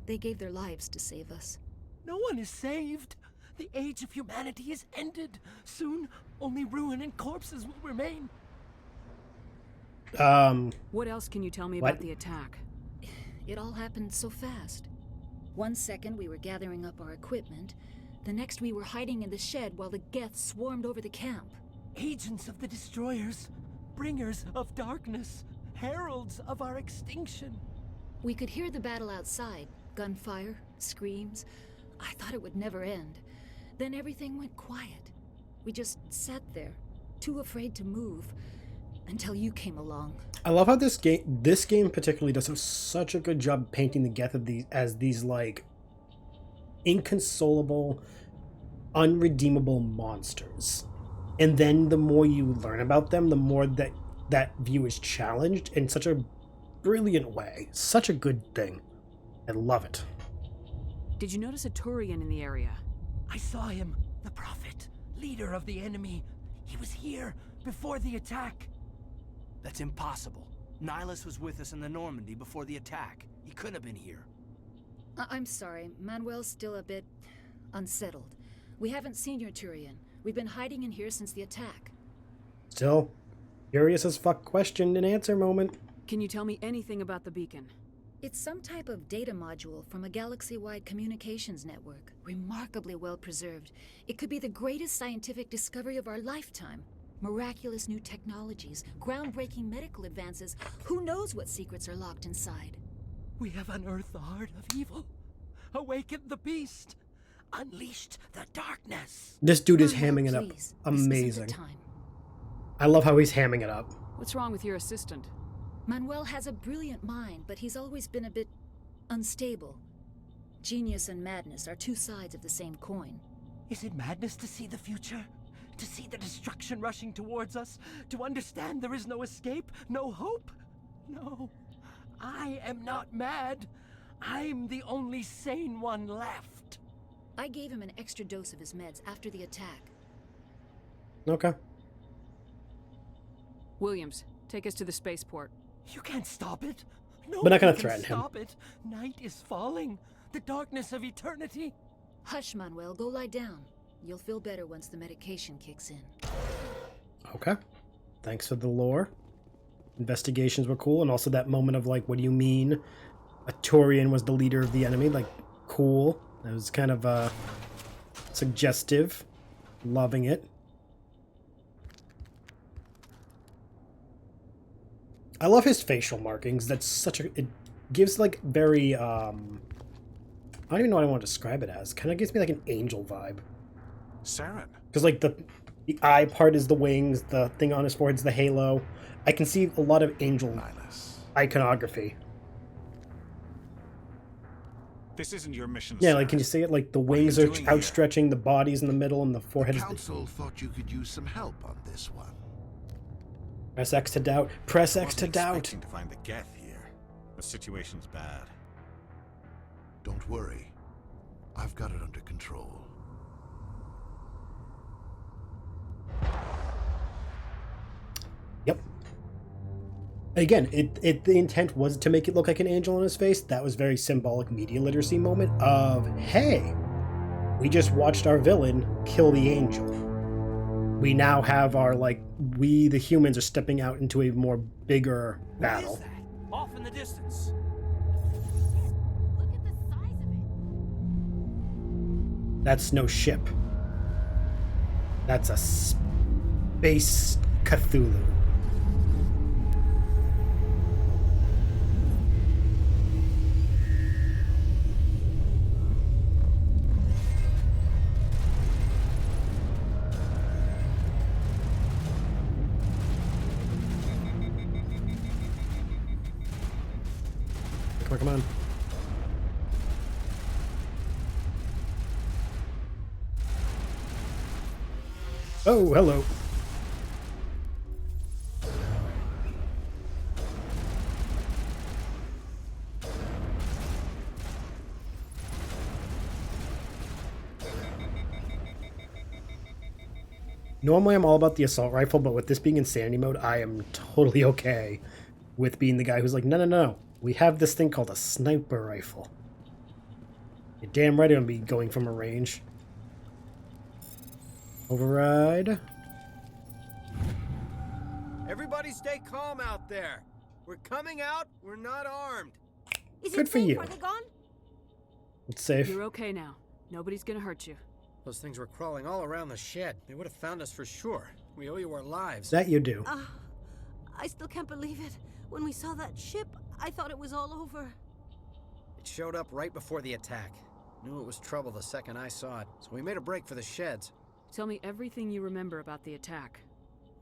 [SPEAKER 18] They gave their lives to save us.
[SPEAKER 16] No one is saved. The age of humanity is ended. Soon, only ruin and corpses will remain.
[SPEAKER 10] What else can you tell me
[SPEAKER 1] What?
[SPEAKER 10] about the attack?
[SPEAKER 18] It all happened so fast. 1 second we were gathering up our equipment. The next we were hiding in the shed while the Geth swarmed over the camp.
[SPEAKER 16] Agents of the destroyers, bringers of darkness, heralds of our extinction.
[SPEAKER 18] We could hear the battle outside. Gunfire, screams. I thought it would never end. Then everything went quiet. We just sat there, too afraid to move, until you came along.
[SPEAKER 1] I love how this game particularly does such a good job painting the Geth of these like inconsolable, unredeemable monsters. And then the more you learn about them, the more that view is challenged in such a brilliant way. Such a good thing. I love it.
[SPEAKER 10] Did you notice a Turian in the area?
[SPEAKER 16] I saw him. The Prophet, leader of the enemy. He was here before the attack. That's impossible. Nihilus was with us in the Normandy before the attack. He couldn't have been here.
[SPEAKER 18] I'm sorry. Manuel's still a bit unsettled. We haven't seen your Turian. We've been hiding in here since the attack.
[SPEAKER 1] Still, curious as fuck question and answer moment.
[SPEAKER 10] Can you tell me anything about the beacon?
[SPEAKER 18] It's some type of data module from a galaxy-wide communications network. Remarkably well preserved. It could be the greatest scientific discovery of our lifetime. Miraculous new technologies, groundbreaking medical advances. Who knows what secrets are locked inside?
[SPEAKER 16] We have unearthed the heart of evil, awakened the beast, unleashed the darkness.
[SPEAKER 1] This dude is hamming it up. Amazing. I love how he's hamming it up.
[SPEAKER 10] What's wrong with your assistant?
[SPEAKER 18] Manuel has a brilliant mind, but he's always been a bit unstable. Genius and madness are two sides of the same coin.
[SPEAKER 16] Is it madness to see the future? To see the destruction rushing towards us? To understand there is no escape? No hope? No. I am not mad. I'm the only sane one left.
[SPEAKER 18] I gave him an extra dose of his meds after the attack.
[SPEAKER 1] Okay.
[SPEAKER 10] Williams, take us to the spaceport.
[SPEAKER 16] You can't stop it. No,
[SPEAKER 1] we're not gonna
[SPEAKER 16] can
[SPEAKER 1] threaten him.
[SPEAKER 16] Stop it. Night is falling. The darkness of eternity.
[SPEAKER 18] Hush, Manuel. Go lie down. You'll feel better once the medication kicks in.
[SPEAKER 1] Okay. Thanks for the lore. Investigations were cool, and also that moment of like, what do you mean a Turian was the leader of the enemy? Like, cool. That was kind of suggestive. Loving it. I love his facial markings. That's such a... It gives like very... I don't even know what I want to describe it as. Kind of gives me like an angel vibe.
[SPEAKER 7] Saren.
[SPEAKER 1] Because like the eye part is the wings, the thing on his forehead is the halo. I can see a lot of angel iconography.
[SPEAKER 8] This isn't your mission.
[SPEAKER 1] Yeah,
[SPEAKER 8] Saren.
[SPEAKER 1] like can you see it? Like the wings are outstretching, the body's in the middle, and the forehead
[SPEAKER 5] The
[SPEAKER 1] is...
[SPEAKER 5] council thought you could use some help on this one.
[SPEAKER 1] Press X to doubt. Press X to
[SPEAKER 8] Wasn't
[SPEAKER 1] doubt.
[SPEAKER 8] expecting to find the Geth here. The situation's bad.
[SPEAKER 5] Don't worry. I've got it under control.
[SPEAKER 1] Yep. Again, the intent was to make it look like an angel on his face. That was very symbolic media literacy moment of, hey, we just watched our villain kill the angel. We now have our, like, we the humans are stepping out into a more bigger battle.
[SPEAKER 16] What is that? Off in the distance.
[SPEAKER 17] Look at the size of it.
[SPEAKER 1] That's no ship. That's a space Cthulhu. Come on. Oh, hello. Normally I'm all about the assault rifle, but with this being insanity mode, I am totally okay with being the guy who's like, no, no, no. We have this thing called a sniper rifle. You're damn right I'm gonna be going from a range. Override.
[SPEAKER 14] Everybody stay calm out there. We're coming out, we're not armed.
[SPEAKER 1] Good for you. It's safe.
[SPEAKER 10] You're okay now. Nobody's gonna hurt you.
[SPEAKER 14] Those things were crawling all around the shed. They would have found us for sure. We owe you our lives.
[SPEAKER 1] That you do.
[SPEAKER 19] I still can't believe it. When we saw that ship, I thought it was all over.
[SPEAKER 14] It showed up right before the attack. Knew it was trouble the second I saw it, so we made a break for the sheds.
[SPEAKER 10] Tell me everything you remember about the attack.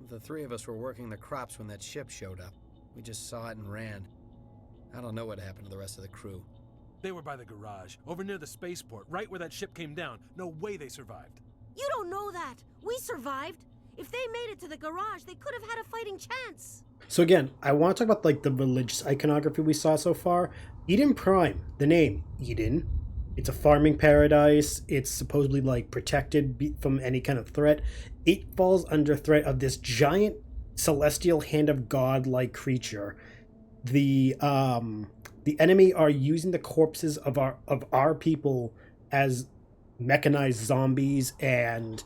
[SPEAKER 14] The three of us were working the crops when that ship showed up. We just saw it and ran. I don't know what happened to the rest of the crew.
[SPEAKER 19] They were by the garage, over near the spaceport, right where that ship came down. No way they survived.
[SPEAKER 20] You don't know that. We survived. If they made it to the garage, they could have had a fighting chance.
[SPEAKER 1] So again, I want to talk about like the religious iconography we saw so far. Eden Prime, the name Eden. It's a farming paradise. It's supposedly like protected from any kind of threat. It falls under threat of this giant celestial hand of God like creature. The enemy are using the corpses of our people as mechanized zombies, and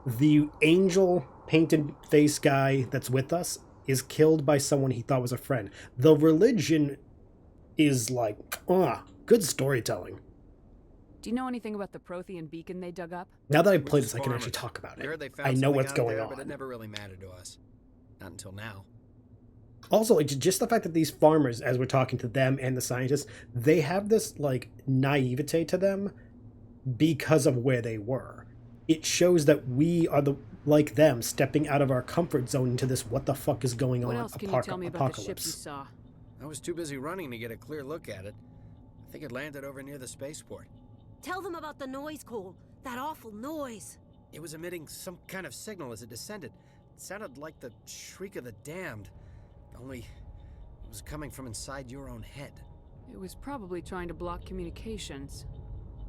[SPEAKER 1] the angel painted face guy that's with us is killed by someone he thought was a friend. The religion is like, good storytelling.
[SPEAKER 10] Do you know anything about the Prothean beacon they dug up?
[SPEAKER 1] Now that I've played this, I can actually talk about it. I know what's going on.
[SPEAKER 14] But it never really mattered to us. Not until now.
[SPEAKER 1] Also, like, just the fact that these farmers, as we're talking to them and the scientists, they have this like naivete to them because of where they were. It shows that we are like them, stepping out of our comfort zone into this what the fuck is going on
[SPEAKER 10] What else can you tell me about the ship you saw?
[SPEAKER 14] I was too busy running to get a clear look at it. I think it landed over near the spaceport.
[SPEAKER 20] Tell them about the noise, Cole. That awful noise.
[SPEAKER 14] It was emitting some kind of signal as it descended. It sounded like the shriek of the damned. Only it was coming from inside your own head.
[SPEAKER 10] It was probably trying to block communications.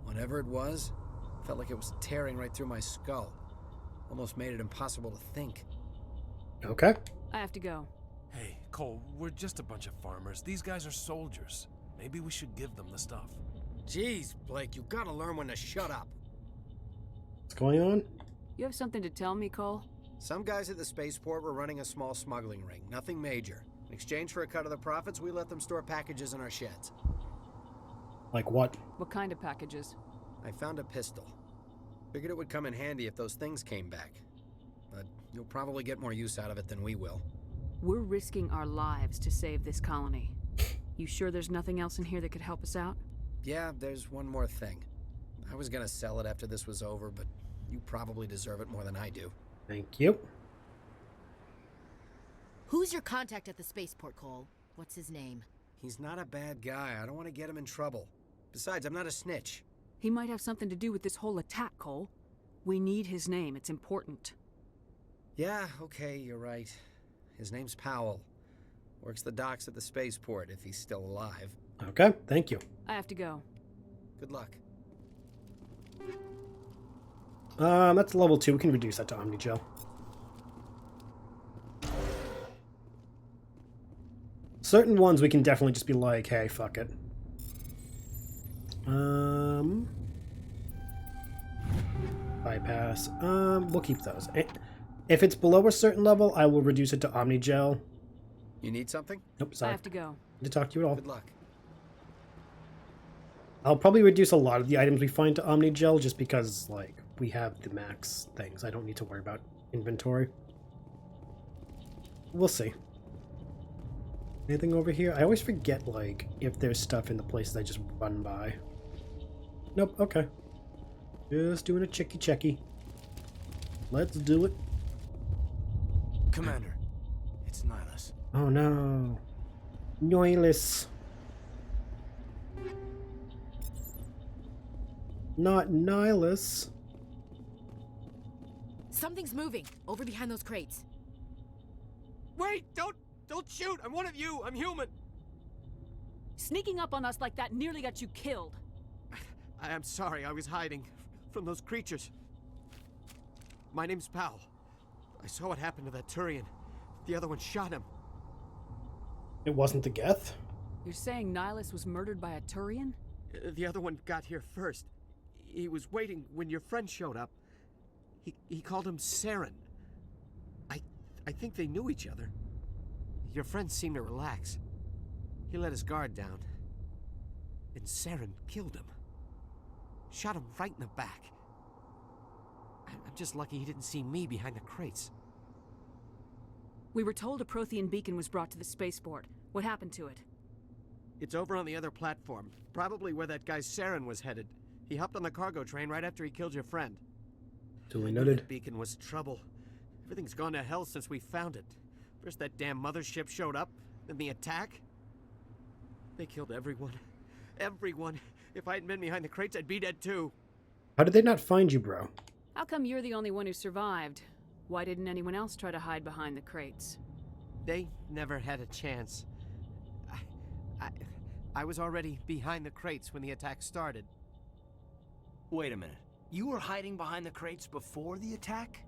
[SPEAKER 14] Whatever it was, felt like it was tearing right through my skull. Almost made it impossible to think.
[SPEAKER 1] Okay.
[SPEAKER 10] I have to go.
[SPEAKER 19] Hey, Cole, we're just a bunch of farmers. These guys are soldiers. Maybe we should give them the stuff.
[SPEAKER 14] Jeez, Blake, you gotta learn when to shut up.
[SPEAKER 1] What's going on?
[SPEAKER 10] You have something to tell me, Cole?
[SPEAKER 14] Some guys at the spaceport were running a small smuggling ring. Nothing major. In exchange for a cut of the profits, we let them store packages in our sheds.
[SPEAKER 1] Like what?
[SPEAKER 10] What kind of packages?
[SPEAKER 14] I found a pistol. Figured it would come in handy if those things came back. But you'll probably get more use out of it than we will.
[SPEAKER 10] We're risking our lives to save this colony. You sure there's nothing else in here that could help us out?
[SPEAKER 14] Yeah, there's one more thing. I was gonna sell it after this was over, but you probably deserve it more than I do.
[SPEAKER 1] Thank you.
[SPEAKER 17] Who's your contact at the spaceport, Cole? What's his name?
[SPEAKER 14] He's not a bad guy. I don't want to get him in trouble. Besides, I'm not a snitch.
[SPEAKER 10] He might have something to do with this whole attack, Cole. We need his name. It's important.
[SPEAKER 14] Yeah, okay, you're right. His name's Powell. Works the docks at the spaceport, if he's still alive.
[SPEAKER 1] Okay, thank you.
[SPEAKER 10] I have to go.
[SPEAKER 14] Good luck.
[SPEAKER 1] That's level 2. We can reduce that to Omnigel. Certain ones we can definitely just be like, hey, fuck it. Bypass. We'll keep those. If it's below a certain level, I will reduce it to Omnigel.
[SPEAKER 14] You need something?
[SPEAKER 1] Nope, sorry.
[SPEAKER 10] I have to go.
[SPEAKER 1] To talk to you at all.
[SPEAKER 14] Good luck.
[SPEAKER 1] I'll probably reduce a lot of the items we find to Omnigel just because, like, we have the max things. I don't need to worry about inventory. We'll see. Anything over here? I always forget, like, if there's stuff in the places I just run by. Nope, okay. Just doing a checky. Let's do it.
[SPEAKER 19] Commander, it's Nihilus.
[SPEAKER 1] Oh no. Nihilus. Not Nihilus.
[SPEAKER 17] Something's moving over behind those crates.
[SPEAKER 16] Wait, don't shoot. I'm one of you. I'm human.
[SPEAKER 10] Sneaking up on us like that nearly got you killed.
[SPEAKER 16] I'm sorry. I was hiding from those creatures. My name's Powell. I saw what happened to that Turian. The other one shot him.
[SPEAKER 1] It wasn't the Geth?
[SPEAKER 10] You're saying Nihilus was murdered by a Turian?
[SPEAKER 16] The other one got here first. He was waiting when your friend showed up. He called him Saren. I think they knew each other. Your friend seemed to relax. He let his guard down. And Saren killed him. Shot him right in the back. I'm just lucky he didn't see me behind the crates.
[SPEAKER 10] We were told a Prothean beacon was brought to the spaceport. What happened to it?
[SPEAKER 14] It's over on the other platform. Probably where that guy Saren was headed. He hopped on the cargo train right after he killed your friend.
[SPEAKER 1] Duly
[SPEAKER 14] I knew
[SPEAKER 1] noted.
[SPEAKER 14] that beacon was trouble. Everything's gone to hell since we found it. First that damn mothership showed up, then the attack. They killed everyone. Everyone. If I hadn't been behind the crates, I'd be dead too.
[SPEAKER 1] How did they not find you, bro?
[SPEAKER 10] How come you're the only one who survived? Why didn't anyone else try to hide behind the crates?
[SPEAKER 14] They never had a chance. I was already behind the crates when the attack started.
[SPEAKER 9] Wait a minute. You were hiding behind the crates before the attack?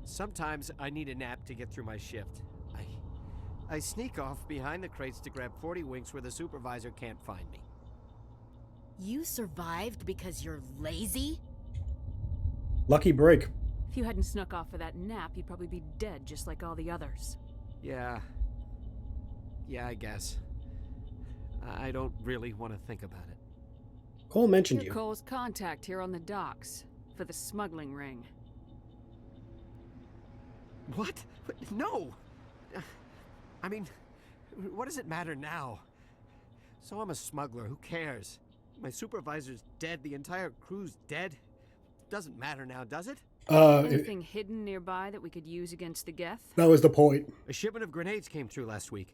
[SPEAKER 14] Sometimes I need a nap to get through my shift. I sneak off behind the crates to grab 40 winks where the supervisor can't find me.
[SPEAKER 17] You survived because you're lazy?
[SPEAKER 1] Lucky break.
[SPEAKER 10] If you hadn't snuck off for that nap, you'd probably be dead just like all the others.
[SPEAKER 14] Yeah, I guess. I don't really want to think about it.
[SPEAKER 1] Cole mentioned
[SPEAKER 10] You're
[SPEAKER 1] you.
[SPEAKER 10] Cole's contact here on the docks for the smuggling ring.
[SPEAKER 14] What? No! I mean, what does it matter now? So I'm a smuggler, who cares? My supervisor's dead, the entire crew's dead. Doesn't matter now, does it?
[SPEAKER 10] Anything hidden nearby that we could use against the Geth?
[SPEAKER 1] That was the point.
[SPEAKER 14] A shipment of grenades came through last week.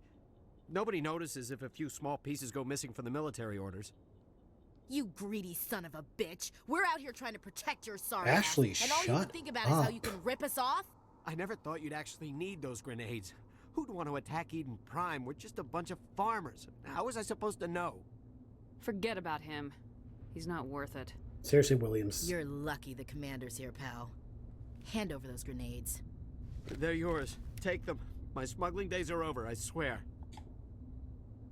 [SPEAKER 14] Nobody notices if a few small pieces go missing from the military orders.
[SPEAKER 17] You greedy son of a bitch. We're out here trying to protect your sorry
[SPEAKER 1] Ashley,
[SPEAKER 17] ass, and all you can think about is how you can rip us off?
[SPEAKER 14] I never thought you'd actually need those grenades. Who'd want to attack Eden Prime? We're just a bunch of farmers. How was I supposed to know?
[SPEAKER 10] Forget about him. He's not worth it.
[SPEAKER 1] Seriously, Williams.
[SPEAKER 17] You're lucky the commander's here, pal. Hand over those grenades.
[SPEAKER 14] They're yours. Take them. My smuggling days are over, I swear.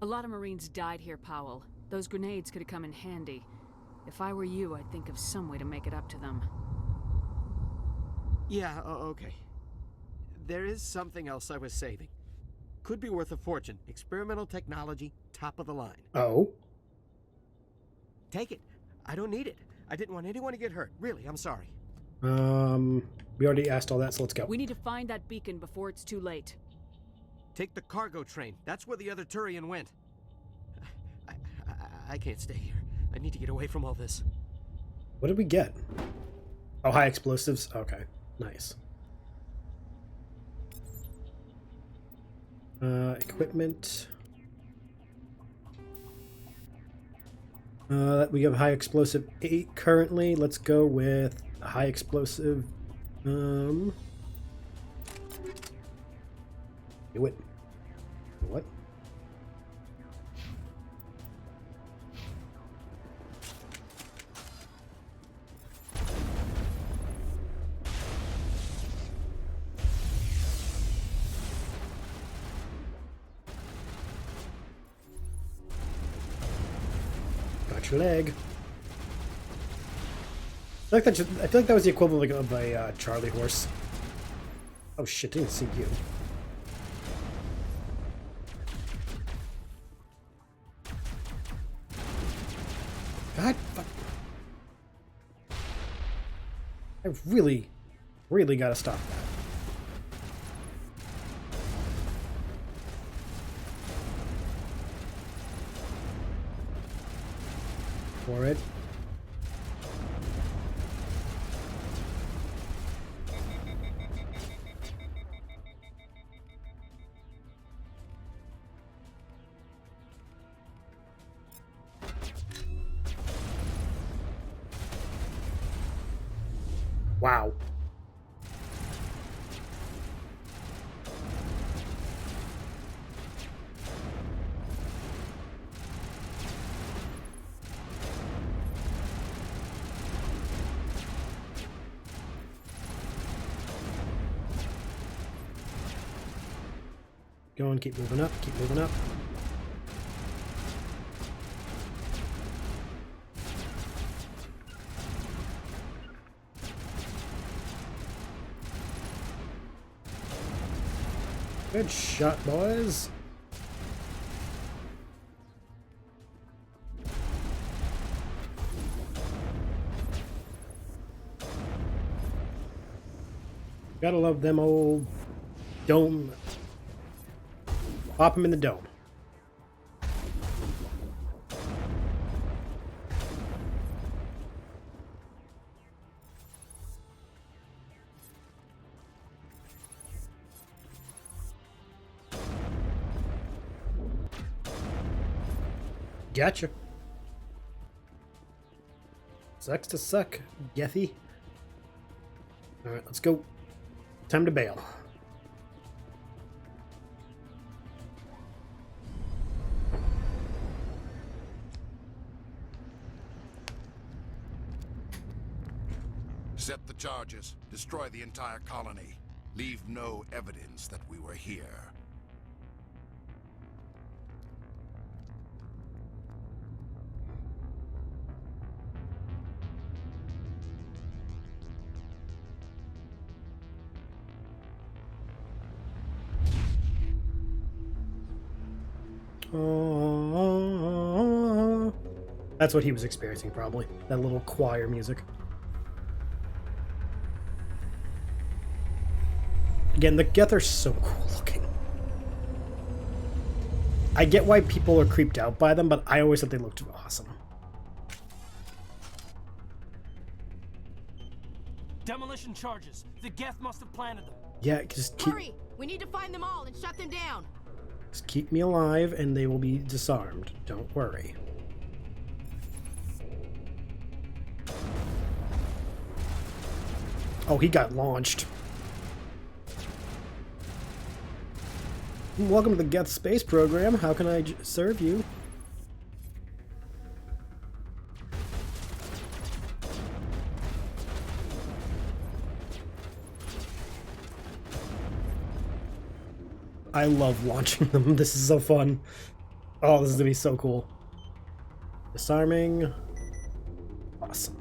[SPEAKER 10] A lot of Marines died here, Powell. Those grenades could have come in handy. If I were you, I'd think of some way to make it up to them.
[SPEAKER 14] Yeah, okay. There is something else I was saving. Could be worth a fortune. Experimental technology, top of the line.
[SPEAKER 1] Oh?
[SPEAKER 14] Take it. I don't need it. I didn't want anyone to get hurt. Really, I'm sorry.
[SPEAKER 1] We already asked all that, so let's go.
[SPEAKER 10] We need to find that beacon before it's too late.
[SPEAKER 14] Take the cargo train. That's where the other Turian went. I can't stay here. I need to get away from all this.
[SPEAKER 1] What did we get? Oh, high explosives? Okay, nice. Equipment. We have high explosive 8 currently. Let's go with high explosive. Do it. What? Got your leg. I feel like that was the equivalent of a Charlie horse. Oh shit! Didn't see you. God, fuck. I really got to stop that. For it. Wow. Go on, keep moving up, keep moving up. Good shot, boys. Gotta love them old dome. Pop him in the dome. Gotcha. Sucks to suck, Gethy. Alright, let's go. Time to bail.
[SPEAKER 5] Set the charges. Destroy the entire colony. Leave no evidence that we were here.
[SPEAKER 1] That's what he was experiencing, probably. That little choir music. Again, the Geth are so cool looking. I get why people are creeped out by them, but I always thought they looked awesome.
[SPEAKER 16] Demolition charges. The Geth must have planted them.
[SPEAKER 1] Yeah, just keep...
[SPEAKER 17] Hurry! We need to find them all and shut them down.
[SPEAKER 1] Just keep me alive and they will be disarmed. Don't worry. Oh, he got launched. Welcome to the Geth Space Program. How can I serve you? I love launching them. This is so fun. Oh, this is gonna be so cool. Disarming. Awesome.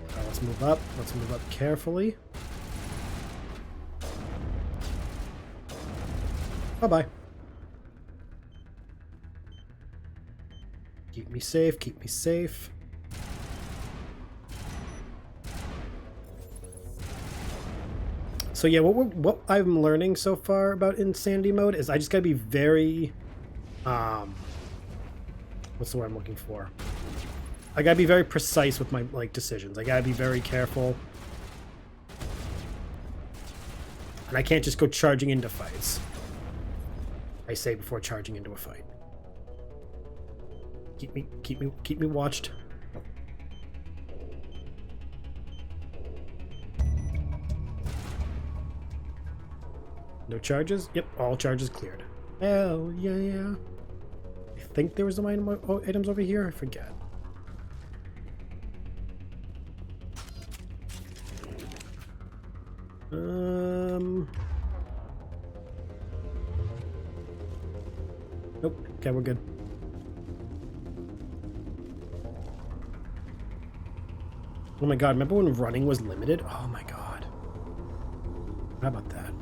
[SPEAKER 1] Alright, let's move up. Let's move up carefully. Bye-bye. Keep me safe, keep me safe. So yeah, what I'm learning so far about insanity mode is I just gotta be very, what's the word I'm looking for? I gotta be very precise with my decisions. I gotta be very careful, and I can't just go charging into fights. I say before charging into a fight. Keep me watched. No charges? Yep, all charges cleared. Hell yeah. I think there was some items over here. I forget. Nope. Okay, we're good. Oh my god, remember when running was limited? Oh my god. How about that?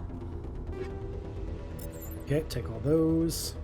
[SPEAKER 1] Okay, take all those.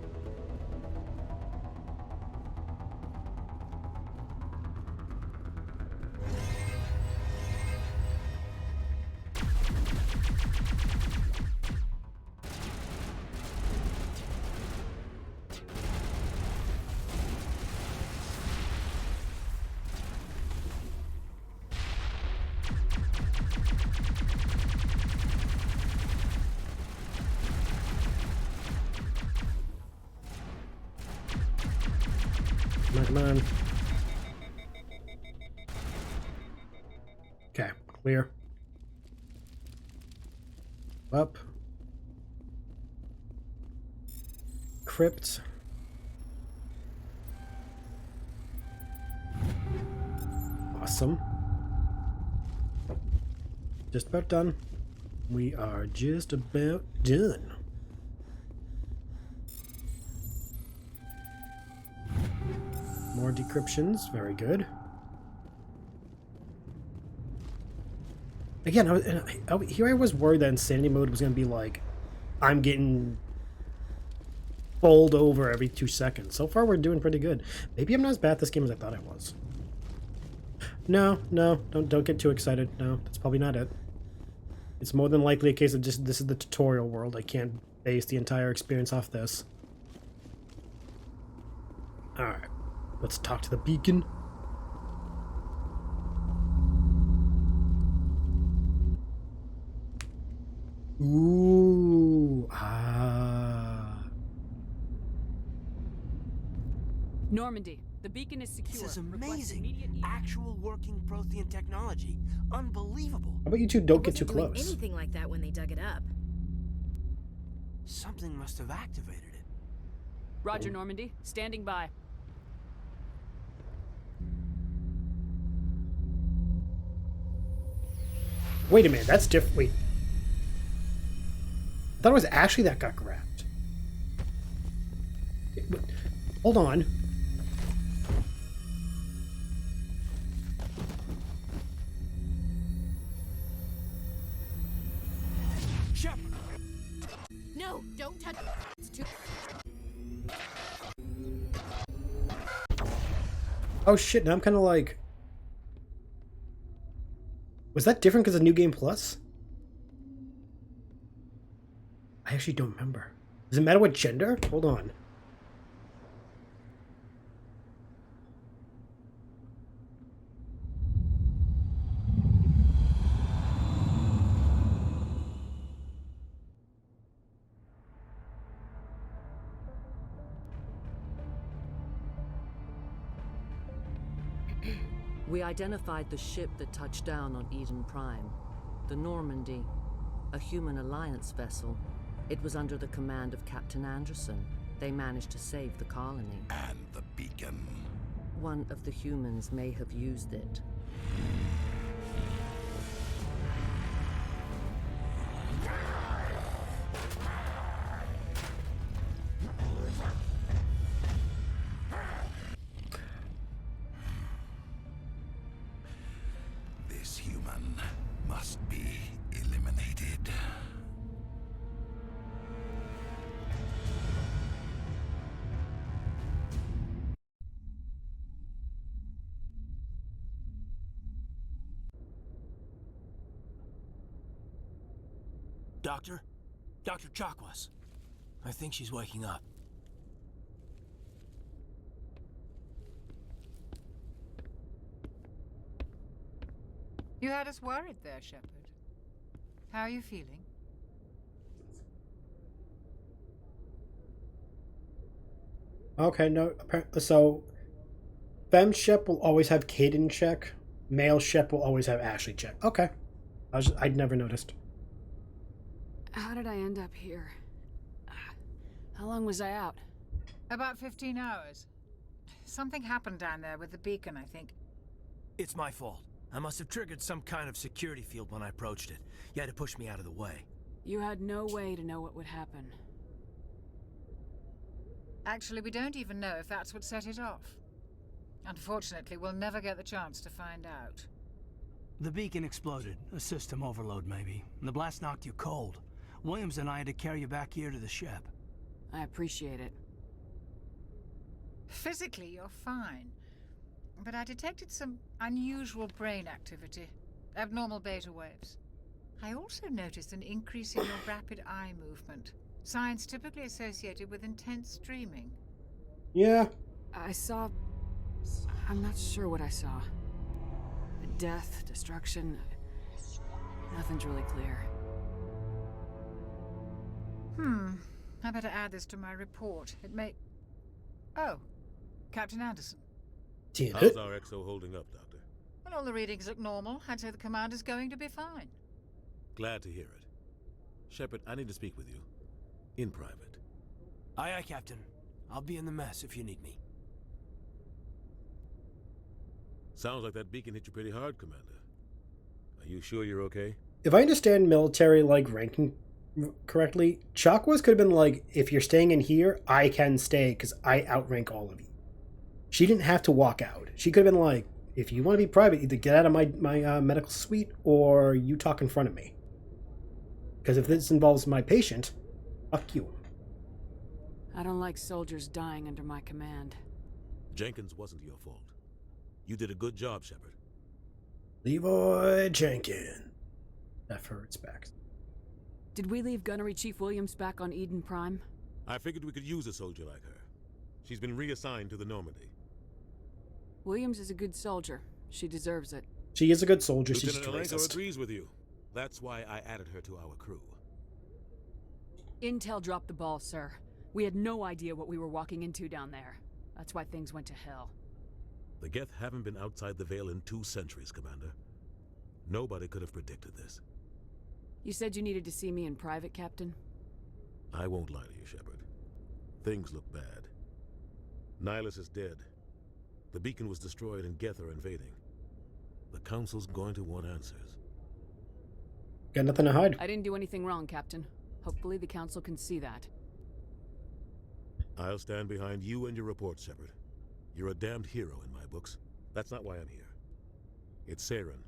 [SPEAKER 1] Come on. Okay, clear. Up. Crypt. Awesome. Just about done. We are just about done. More decryptions, very good. Again, here I was worried that insanity mode was going to be like, I'm getting bowled over every 2 seconds. So far, we're doing pretty good. Maybe I'm not as bad at this game as I thought I was. No, don't get too excited. No, that's probably not it. It's more than likely a case of just this is the tutorial world. I can't base the entire experience off this. All right. Let's talk to the beacon. Ooh,
[SPEAKER 10] Normandy, the beacon is secure.
[SPEAKER 16] This is
[SPEAKER 10] Request
[SPEAKER 16] amazing.
[SPEAKER 10] immediate
[SPEAKER 16] Actual working Prothean technology. Unbelievable.
[SPEAKER 1] How about you two don't
[SPEAKER 17] It
[SPEAKER 1] get too
[SPEAKER 17] wasn't doing
[SPEAKER 1] close?
[SPEAKER 17] anything like that when they dug it up.
[SPEAKER 16] Something must have activated it.
[SPEAKER 10] Roger, Normandy. Standing by.
[SPEAKER 1] Wait a minute, that's different. Wait. I thought it was Ashley that got grabbed. Hold on.
[SPEAKER 16] Shepard!
[SPEAKER 17] No, don't touch it. It's too...
[SPEAKER 1] Oh shit, now I'm kind of like... Was that different because of New Game Plus? I actually don't remember. Does it matter what gender? Hold on.
[SPEAKER 21] We identified the ship that touched down on Eden Prime. The Normandy. A human alliance vessel. It was under the command of Captain Anderson. They managed to save the colony.
[SPEAKER 5] And the beacon.
[SPEAKER 21] One of the humans may have used it.
[SPEAKER 5] This human must be eliminated.
[SPEAKER 9] Doctor? Dr. Chakwas. I think she's waking up.
[SPEAKER 13] You had us worried there, Shepard. How are you feeling?
[SPEAKER 1] Okay, no. So, FemShep will always have Kate in check. Male Shep will always have Ashley check. Okay. I'd never noticed.
[SPEAKER 10] How did I end up here? How long was I out?
[SPEAKER 13] About 15 hours. Something happened down there with the beacon, I think.
[SPEAKER 9] It's my fault. I must have triggered some kind of security field when I approached it. You had to push me out of the way.
[SPEAKER 10] You had no way to know what would happen.
[SPEAKER 13] Actually, we don't even know if that's what set it off. Unfortunately, we'll never get the chance to find out.
[SPEAKER 9] The beacon exploded. A system overload, maybe. The blast knocked you cold. Williams and I had to carry you back here to the ship.
[SPEAKER 10] I appreciate it.
[SPEAKER 13] Physically, you're fine. But I detected some unusual brain activity. Abnormal beta waves. I also noticed an increase in your rapid eye movement. Signs typically associated with intense dreaming.
[SPEAKER 1] Yeah.
[SPEAKER 10] I saw... I'm not sure what I saw. Death, destruction... Nothing's really clear.
[SPEAKER 13] I better add this to my report. It may... Oh, Captain Anderson.
[SPEAKER 4] How's our XO holding up, Doctor?
[SPEAKER 13] Well, all the readings look normal. I'd say the commander's going to be fine.
[SPEAKER 4] Glad to hear it. Shepard, I need to speak with you. In private.
[SPEAKER 9] Aye, aye, Captain. I'll be in the mess if you need me.
[SPEAKER 4] Sounds like that beacon hit you pretty hard, Commander. Are you sure you're okay?
[SPEAKER 1] If I understand military ranking correctly, Chakwas could have been like, if you're staying in here, I can stay because I outrank all of you. She didn't have to walk out. She could have been like, if you want to be private, either get out of my medical suite or you talk in front of me. Because if this involves my patient, fuck you.
[SPEAKER 10] I don't like soldiers dying under my command.
[SPEAKER 4] Jenkins wasn't your fault. You did a good job, Shepard.
[SPEAKER 1] Leroy Jenkins. That hurts back.
[SPEAKER 10] Did we leave Gunnery Chief Williams back on Eden Prime?
[SPEAKER 4] I figured we could use a soldier like her. She's been reassigned to the Normandy.
[SPEAKER 10] Williams is a good soldier. She deserves it.
[SPEAKER 1] She is a good soldier. She's
[SPEAKER 4] Lieutenant
[SPEAKER 1] just
[SPEAKER 4] Alenko
[SPEAKER 1] racist.
[SPEAKER 4] agrees with you. That's why I added her to our crew.
[SPEAKER 10] Intel dropped the ball, sir. We had no idea what we were walking into down there. That's why things went to hell.
[SPEAKER 4] The Geth haven't been outside the Veil in 2 centuries, Commander. Nobody could have predicted this.
[SPEAKER 10] You said you needed to see me in private, Captain?
[SPEAKER 4] I won't lie to you, Shepard. Things look bad. Nihilus is dead. The beacon was destroyed and Geth are invading. The Council's going to want answers.
[SPEAKER 1] Got nothing to hide.
[SPEAKER 10] I didn't do anything wrong, Captain. Hopefully the Council can see that.
[SPEAKER 4] I'll stand behind you and your report, Shepard. You're a damned hero in my books. That's not why I'm here. It's Saren,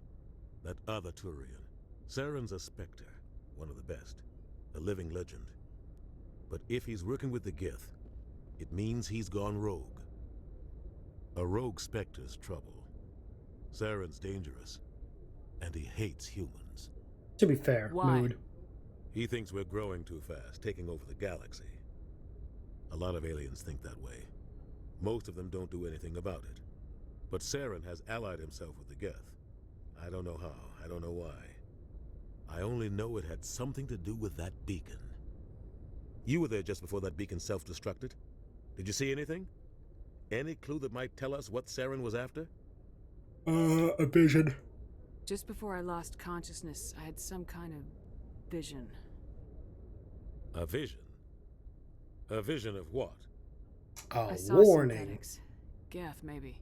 [SPEAKER 4] that other Turian. Saren's a Spectre, one of the best, a living legend. But if he's working with the Geth, it means he's gone rogue. A rogue Spectre's trouble. Saren's dangerous, and he hates humans.
[SPEAKER 1] To be fair,
[SPEAKER 10] Why?
[SPEAKER 1] Mood.
[SPEAKER 4] He thinks we're growing too fast, taking over the galaxy. A lot of aliens think that way. Most of them don't do anything about it. But Saren has allied himself with the Geth. I don't know how, I don't know why. I only know it had something to do with that beacon. You were there just before that beacon self-destructed. Did you see anything? Any clue that might tell us what Saren was after?
[SPEAKER 1] A vision.
[SPEAKER 10] Just before I lost consciousness, I had some kind of vision.
[SPEAKER 4] A vision? A vision of what?
[SPEAKER 10] I saw
[SPEAKER 1] warning.
[SPEAKER 10] synthetics. Geth, maybe.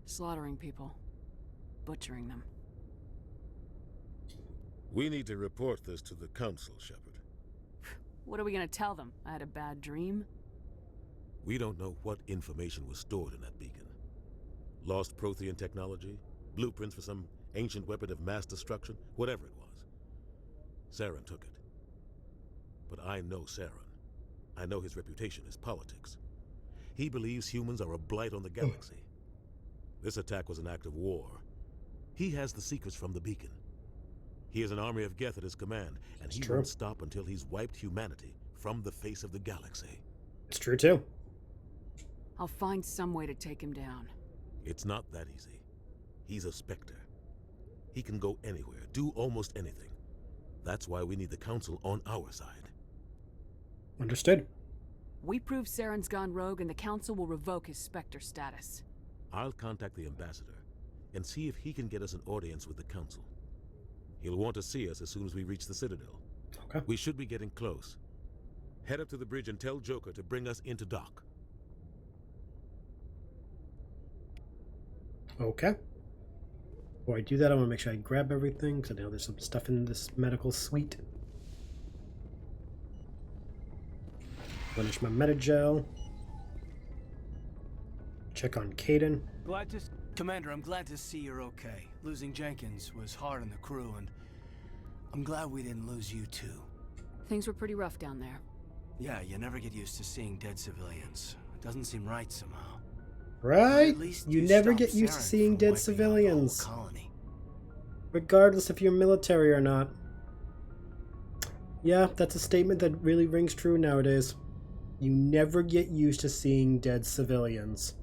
[SPEAKER 10] Slaughtering people. Butchering them.
[SPEAKER 4] We need to report this to the Council, Shepard.
[SPEAKER 10] What are we gonna tell them? I had a bad dream?
[SPEAKER 4] We don't know what information was stored in that beacon. Lost Prothean technology? Blueprints for some ancient weapon of mass destruction? Whatever it was. Saren took it. But I know Saren. I know his reputation is politics. He believes humans are a blight on the galaxy. This attack was an act of war. He has the secrets from the beacon. He has an army of Geth at his command, and he won't stop until he's wiped humanity from the face of the galaxy.
[SPEAKER 1] It's true, too.
[SPEAKER 10] I'll find some way to take him down.
[SPEAKER 4] It's not that easy. He's a Spectre. He can go anywhere, do almost anything. That's why we need the Council on our side.
[SPEAKER 1] Understood.
[SPEAKER 10] We prove Saren's gone rogue and the Council will revoke his Spectre status.
[SPEAKER 4] I'll contact the Ambassador and see if he can get us an audience with the Council. He'll want to see us as soon as we reach the Citadel.
[SPEAKER 1] Okay.
[SPEAKER 4] We should be getting close. Head up to the bridge and tell Joker to bring us into dock.
[SPEAKER 1] Okay. Before I do that, I want to make sure I grab everything, because I know there's some stuff in this medical suite. Finish my Metagel. Check on Caden.
[SPEAKER 9] Commander, I'm glad to see you're okay. Losing Jenkins was hard on the crew, and I'm glad we didn't lose you too.
[SPEAKER 10] Things were pretty rough down there.
[SPEAKER 9] Yeah, you never get used to seeing dead civilians. It doesn't seem right somehow.
[SPEAKER 1] Right?
[SPEAKER 9] At least
[SPEAKER 1] You never
[SPEAKER 9] stopped
[SPEAKER 1] get used to
[SPEAKER 9] Saren
[SPEAKER 1] seeing
[SPEAKER 9] from
[SPEAKER 1] dead
[SPEAKER 9] wiping out the
[SPEAKER 1] civilians.
[SPEAKER 9] whole colony.
[SPEAKER 1] Regardless if you're military or not. Yeah, that's a statement that really rings true nowadays. You never get used to seeing dead civilians.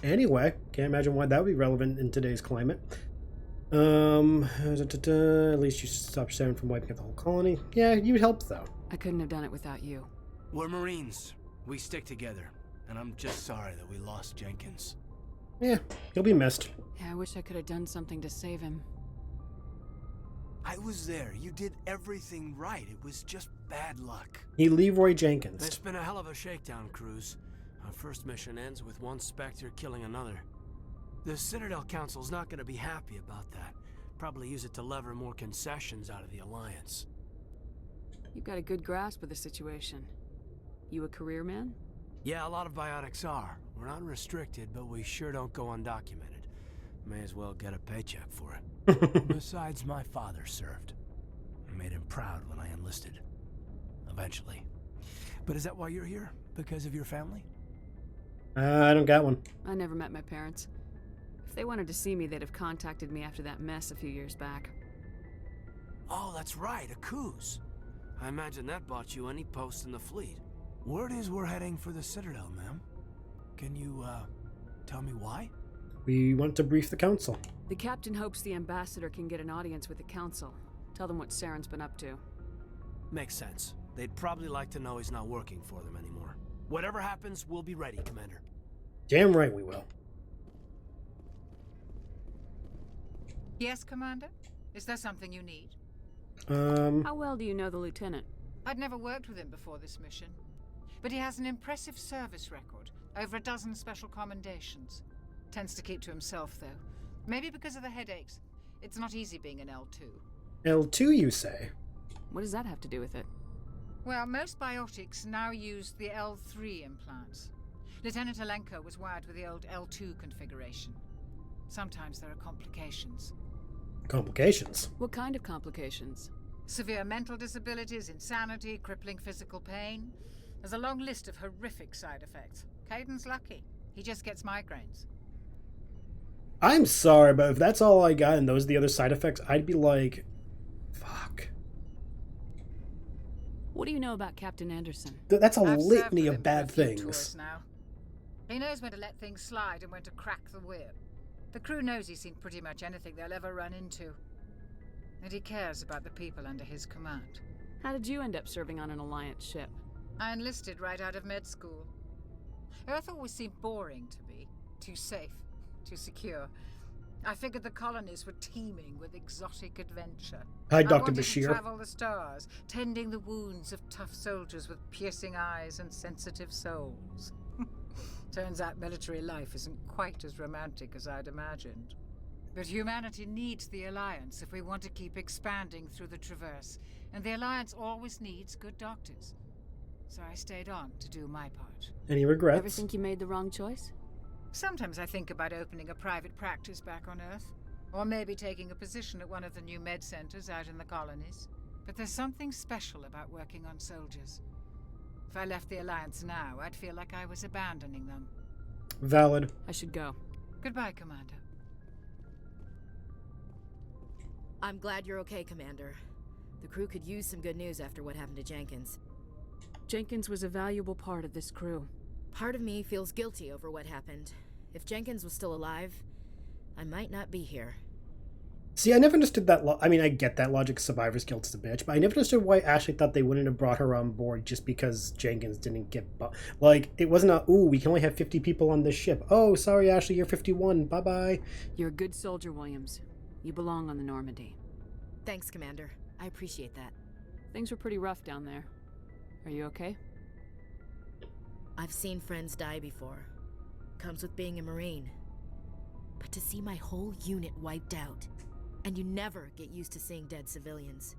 [SPEAKER 1] Anyway, can't imagine why that would be relevant in today's climate. At least you stopped Saren from wiping out the whole colony. Yeah, you'd help though.
[SPEAKER 10] I couldn't have done it without you.
[SPEAKER 9] We're Marines. We stick together. And I'm just sorry that we lost Jenkins.
[SPEAKER 1] Yeah, he'll be missed.
[SPEAKER 10] Yeah, I wish I could have done something to save him.
[SPEAKER 9] I was there. You did everything right. It was just bad luck.
[SPEAKER 1] He Leroy Jenkins.
[SPEAKER 9] It's been a hell of a shakedown cruise. Our first mission ends with one Spectre killing another. The Citadel Council's not going to be happy about that. Probably use it to lever more concessions out of the Alliance.
[SPEAKER 10] You've got a good grasp of the situation. You a career man?
[SPEAKER 9] Yeah, a lot of biotics are. We're not restricted, but we sure don't go undocumented. May as well get a paycheck for it. Besides, my father served. I made him proud when I enlisted. Eventually. But is that why you're here? Because of your family?
[SPEAKER 1] I don't got one.
[SPEAKER 10] I never met my parents. If they wanted to see me, they'd have contacted me after that mess a few years back.
[SPEAKER 9] Oh, that's right, a cruise. I imagine that bought you any post in the fleet. Word is we're heading for the Citadel, ma'am. Can you, tell me why?
[SPEAKER 1] We want to brief the Council.
[SPEAKER 10] The captain hopes the ambassador can get an audience with the Council. Tell them what Saren's been up to.
[SPEAKER 9] Makes sense. They'd probably like to know he's not working for them anymore. Whatever happens, we'll be ready, Commander.
[SPEAKER 1] Damn right we will.
[SPEAKER 13] Yes, Commander? Is there something you need?
[SPEAKER 10] How well do you know the lieutenant?
[SPEAKER 13] I'd never worked with him before this mission, but he has an impressive service record, over a dozen special commendations. Tends to keep to himself, though. Maybe because of the headaches. It's not easy being an L2.
[SPEAKER 1] L2, you say?
[SPEAKER 10] What does that have to do with it?
[SPEAKER 13] Well, most biotics now use the L3 implants. Lieutenant Alenko was wired with the old L2 configuration. Sometimes there are complications.
[SPEAKER 1] Complications?
[SPEAKER 10] What kind of complications?
[SPEAKER 13] Severe mental disabilities, insanity, crippling physical pain. There's a long list of horrific side effects. Caden's lucky. He just gets migraines.
[SPEAKER 1] I'm sorry, but if that's all I got and those are the other side effects, I'd be like, fuck.
[SPEAKER 10] What do you know about Captain Anderson?
[SPEAKER 1] That's a
[SPEAKER 13] I've
[SPEAKER 1] litany
[SPEAKER 13] served
[SPEAKER 1] of
[SPEAKER 13] him
[SPEAKER 1] bad
[SPEAKER 13] for a few
[SPEAKER 1] things.
[SPEAKER 13] tours now. He knows when to let things slide and when to crack the whip. The crew knows he's seen pretty much anything they'll ever run into. And he cares about the people under his command.
[SPEAKER 10] How did you end up serving on an Alliance ship?
[SPEAKER 13] I enlisted right out of med school. Earth always seemed boring to me. Too safe, too secure. I figured the colonies were teeming with exotic adventure.
[SPEAKER 1] Hi, Dr.
[SPEAKER 13] I wanted
[SPEAKER 1] Bashir.
[SPEAKER 13] to travel the stars, tending the wounds of tough soldiers with piercing eyes and sensitive souls. Turns out military life isn't quite as romantic as I'd imagined. But humanity needs the Alliance if we want to keep expanding through the Traverse, and the Alliance always needs good doctors. So I stayed on to do my part.
[SPEAKER 1] Any regrets?
[SPEAKER 10] Ever think you made the wrong choice?
[SPEAKER 13] Sometimes I think about opening a private practice back on Earth, or maybe taking a position at one of the new med centers out in the colonies. But there's something special about working on soldiers. If I left the Alliance now, I'd feel like I was abandoning them.
[SPEAKER 1] Valid.
[SPEAKER 10] I should go.
[SPEAKER 13] Goodbye, Commander.
[SPEAKER 17] I'm glad you're okay, Commander. The crew could use some good news after what happened to Jenkins.
[SPEAKER 10] Jenkins was a valuable part of this crew.
[SPEAKER 17] Part of me feels guilty over what happened. If Jenkins was still alive, I might not be here.
[SPEAKER 1] See, I never understood that. I mean, I get that logic. Survivor's guilt is a bitch, but I never understood why Ashley thought they wouldn't have brought her on board just because Jenkins didn't get. Like, it wasn't a, ooh, we can only have 50 people on this ship. Oh, sorry, Ashley, you're 51. Bye bye.
[SPEAKER 10] You're a good soldier, Williams. You belong on the Normandy.
[SPEAKER 17] Thanks, Commander. I appreciate that.
[SPEAKER 10] Things were pretty rough down there. Are you okay?
[SPEAKER 17] I've seen friends die before. Comes with being a Marine. But to see my whole unit wiped out, and you never get used to seeing dead civilians.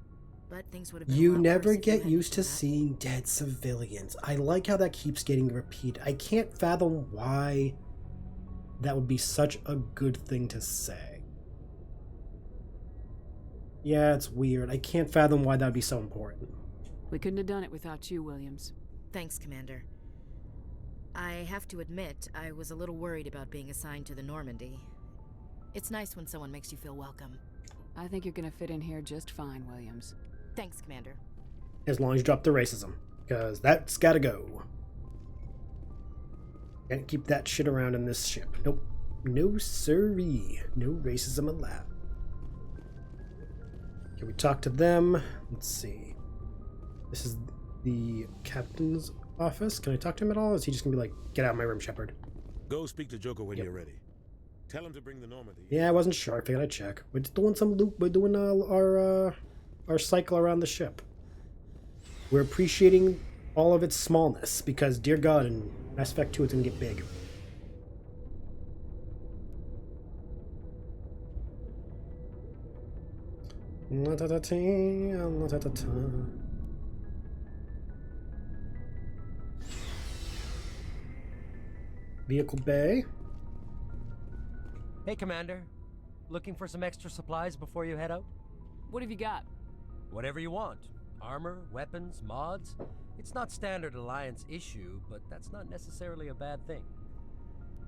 [SPEAKER 17] But things would have been
[SPEAKER 1] You
[SPEAKER 17] a lot
[SPEAKER 1] never
[SPEAKER 17] worse if you
[SPEAKER 1] get
[SPEAKER 17] hadn't
[SPEAKER 1] used to
[SPEAKER 17] done that.
[SPEAKER 1] seeing dead civilians. I like how that keeps getting repeated. I can't fathom why that would be such a good thing to say. Yeah, it's weird. I can't fathom why that would be so important.
[SPEAKER 10] We couldn't have done it without you, Williams.
[SPEAKER 17] Thanks, Commander. I have to admit, I was a little worried about being assigned to the Normandy. It's nice when someone makes you feel welcome.
[SPEAKER 10] I think you're gonna fit in here just fine, Williams.
[SPEAKER 17] Thanks, Commander.
[SPEAKER 1] As long as you drop the racism. Because that's gotta go. Can't keep that shit around in this ship. Nope. No siree. No racism allowed. Can we talk to them? Let's see. This is the captain's office. Can I talk to him at all? Or is he just gonna be like, get out of my room, Shepard?
[SPEAKER 4] Go speak to Joker when you're ready. Tell him to bring the Normandy.
[SPEAKER 1] Yeah, I wasn't sure. I figured I'd check. We're just doing some loop. We're doing our cycle around the ship. We're appreciating all of its smallness because, dear God, in Mass Effect 2, it's gonna get big. Vehicle bay.
[SPEAKER 2] Hey, Commander. Looking for some extra supplies before you head out?
[SPEAKER 10] What have you got?
[SPEAKER 2] Whatever you want. Armor, weapons, mods. It's not standard Alliance issue, but that's not necessarily a bad thing.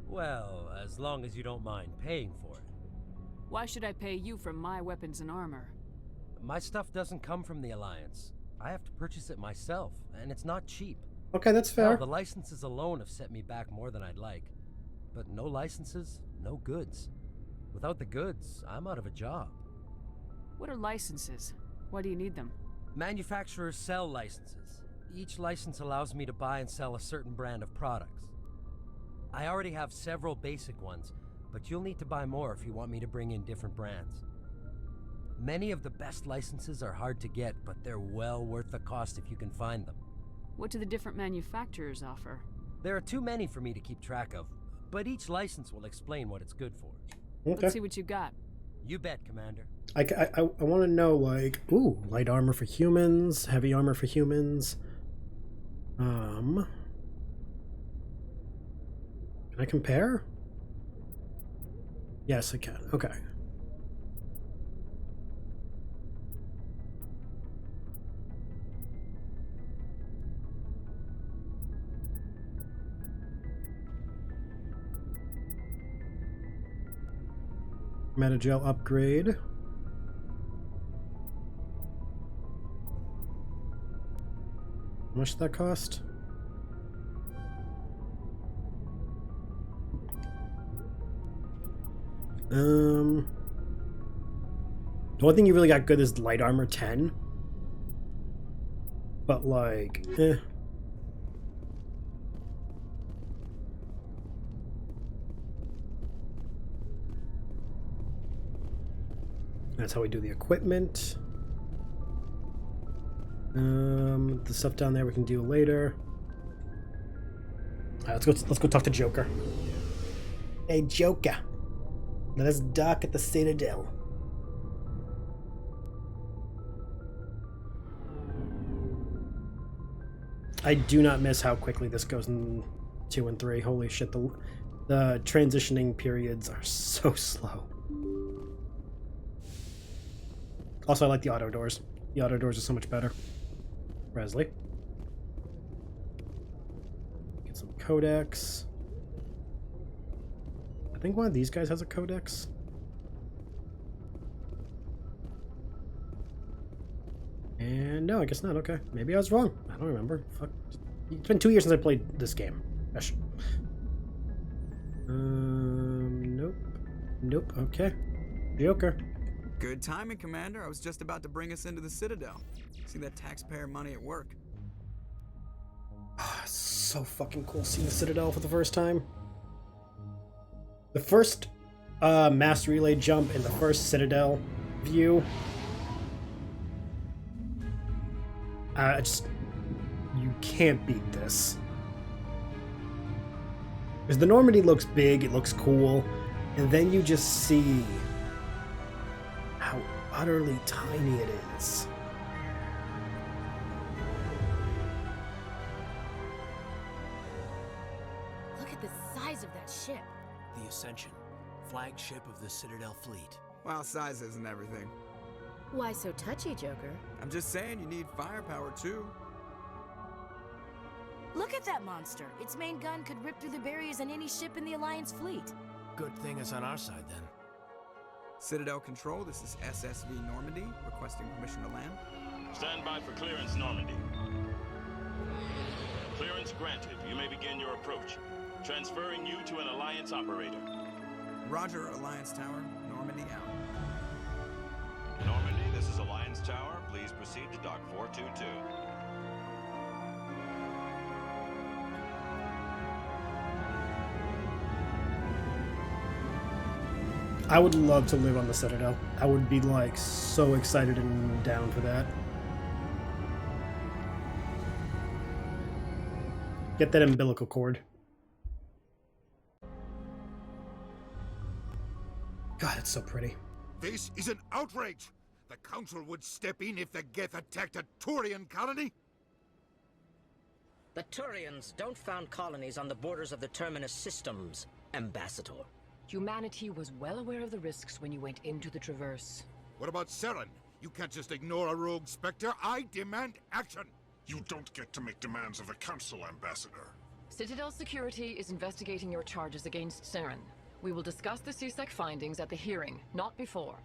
[SPEAKER 2] Well, as long as you don't mind paying for it.
[SPEAKER 10] Why should I pay you for my weapons and armor?
[SPEAKER 2] My stuff doesn't come from the Alliance. I have to purchase it myself, and it's not cheap.
[SPEAKER 1] Okay, that's fair.
[SPEAKER 2] Hell, the licenses alone have set me back more than I'd like. But no licenses, no goods. Without the goods, I'm out of a job.
[SPEAKER 10] What are licenses? Why do you need them?
[SPEAKER 2] Manufacturers sell licenses. Each license allows me to buy and sell a certain brand of products. I already have several basic ones, but you'll need to buy more if you want me to bring in different brands. Many of the best licenses are hard to get, but they're well worth the cost if you can find them.
[SPEAKER 10] What do the different manufacturers offer?
[SPEAKER 2] There are too many for me to keep track of, but each license will explain what it's good for.
[SPEAKER 1] Okay.
[SPEAKER 10] Let's see what you got.
[SPEAKER 2] You bet, Commander.
[SPEAKER 1] I want to know, like, ooh, light armor for humans, heavy armor for humans. Can I compare? Yes, I can. Okay. Metagel upgrade. How much did that cost? The only thing you really got good is light armor 10. But like, eh. That's how we do the equipment. The stuff down there we can do later. Alright, let's go talk to Joker. Hey Joker, let us dock at the Citadel. I do not miss how quickly this goes in 2 and 3. Holy shit, the transitioning periods are so slow. Also, I like the auto doors. The auto doors are so much better. Presley. Get some codex. I think one of these guys has a codex. And no, I guess not. Okay. Maybe I was wrong. I don't remember. Fuck. It's been 2 years since I played this game. Gosh. Nope. Nope. Okay. Joker.
[SPEAKER 6] Good timing, Commander. I was just about to bring us into the Citadel. See that taxpayer money at work.
[SPEAKER 1] So fucking cool seeing the Citadel for the first time. The first mass relay jump in the first Citadel view. You can't beat this. Because the Normandy looks big, it looks cool, and then you just see how utterly tiny it is.
[SPEAKER 17] Look at the size of that ship.
[SPEAKER 9] The Ascension, flagship of the Citadel fleet.
[SPEAKER 6] Well, size isn't everything.
[SPEAKER 17] Why so touchy, Joker?
[SPEAKER 6] I'm just saying you need firepower too.
[SPEAKER 17] Look at that monster. Its main gun could rip through the barriers in any ship in the Alliance fleet.
[SPEAKER 9] Good thing it's on our side then.
[SPEAKER 6] Citadel Control, this is SSV Normandy, requesting permission to land.
[SPEAKER 3] Stand by for clearance, Normandy. Clearance granted. You may begin your approach. Transferring you to an Alliance operator.
[SPEAKER 6] Roger, Alliance Tower. Normandy out.
[SPEAKER 22] Normandy, this is Alliance Tower. Please proceed to Dock 422.
[SPEAKER 1] I would love to live on the Citadel. I would be like so excited and down for that. Get that umbilical cord. God, it's so pretty.
[SPEAKER 5] This is an outrage! The Council would step in if the Geth attacked a Turian colony?
[SPEAKER 23] The Turians don't found colonies on the borders of the Terminus systems, Ambassador.
[SPEAKER 24] Humanity was well aware of the risks when you went into the Traverse.
[SPEAKER 5] What about Seren? You can't just ignore a rogue Spectre. I demand action!
[SPEAKER 25] You don't get to make demands of the Council, Ambassador.
[SPEAKER 24] Citadel Security is investigating your charges against Seren. We will discuss the CSEC findings at the hearing, not before.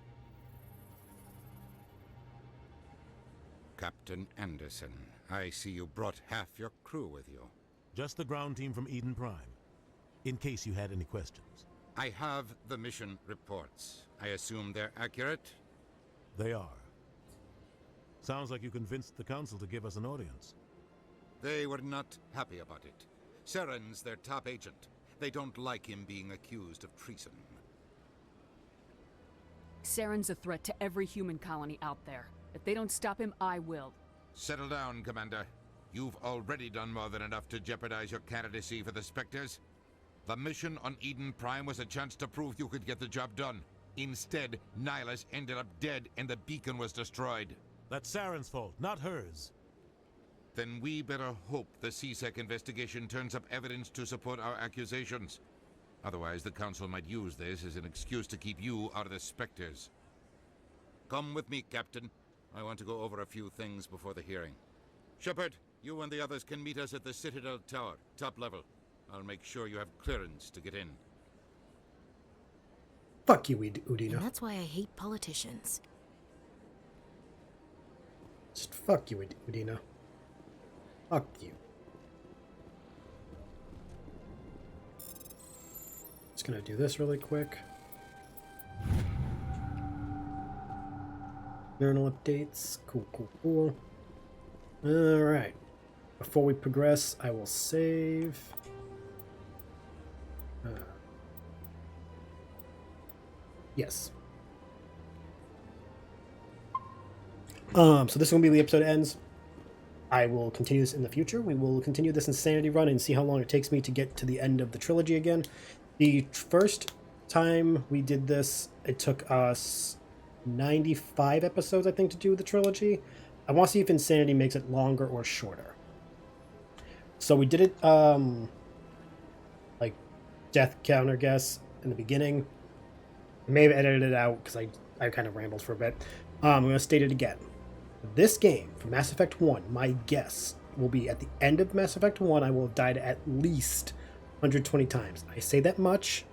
[SPEAKER 26] Captain Anderson, I see you brought half your crew with you.
[SPEAKER 4] Just the ground team from Eden Prime, in case you had any questions.
[SPEAKER 26] I have the mission reports. I assume they're accurate?
[SPEAKER 4] They are. Sounds like you convinced the Council to give us an audience.
[SPEAKER 26] They were not happy about it. Saren's their top agent. They don't like him being accused of treason.
[SPEAKER 10] Saren's a threat to every human colony out there. If they don't stop him, I will.
[SPEAKER 26] Settle down, Commander. You've already done more than enough to jeopardize your candidacy for the Spectres. The mission on Eden Prime was a chance to prove you could get the job done. Instead, Nihilus ended up dead and the beacon was destroyed.
[SPEAKER 4] That's Saren's fault, not hers.
[SPEAKER 26] Then we better hope the CSEC investigation turns up evidence to support our accusations. Otherwise, the Council might use this as an excuse to keep you out of the Spectres. Come with me, Captain. I want to go over a few things before the hearing. Shepard, you and the others can meet us at the Citadel Tower, top level. I'll make sure you have clearance to get in.
[SPEAKER 1] Fuck you, Udina.
[SPEAKER 17] And that's why I hate politicians.
[SPEAKER 1] Just fuck you, Udina. Fuck you. Just gonna do this really quick. Journal updates. Cool, cool, cool. Alright. Before we progress, I will save. Yes. So this is going to be the episode ends. I will continue this in the future. We will continue this insanity run and see how long it takes me to get to the end of the trilogy again. The first time we did this, it took us 95 episodes, I think, to do the trilogy. I want to see if insanity makes it longer or shorter. So we did it, like, death counter guess in the beginning. I may have edited it out because I kind of rambled for a bit. I'm going to state it again. This game, for Mass Effect 1, my guess will be at the end of Mass Effect 1, I will have died at least 120 times. I say that much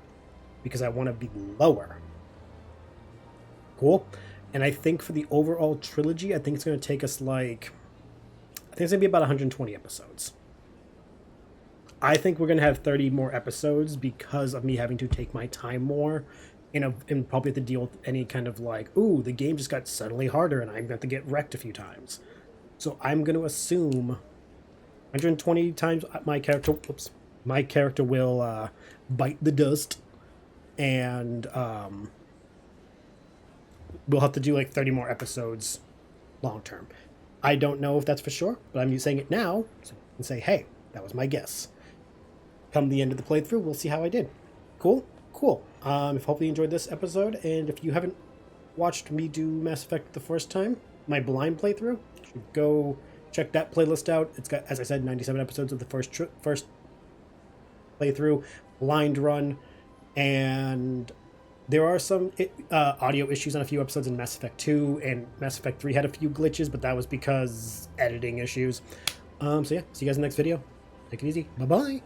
[SPEAKER 1] because I want to be lower. Cool? And I think for the overall trilogy, I think it's going to take us like... I think it's going to be about 120 episodes. I think we're going to have 30 more episodes because of me having to take my time more. And probably have to deal with any kind of like, ooh, the game just got suddenly harder and I'm going to have to get wrecked a few times. So I'm going to assume 120 times my character will bite the dust, and we'll have to do like 30 more episodes long term. I don't know if that's for sure, but I'm saying it now so I can say, hey, that was my guess. Come the end of the playthrough, we'll see how I did. Cool? Cool. Hopefully you enjoyed this episode, and if you haven't watched me do Mass Effect the first time, my blind playthrough, you should go check that playlist out. It's got, as I said, 97 episodes of the first playthrough, blind run, and there are some audio issues on a few episodes in Mass Effect 2, and Mass Effect 3 had a few glitches, but that was because editing issues. So yeah, see you guys in the next video. Take it easy. Bye-bye.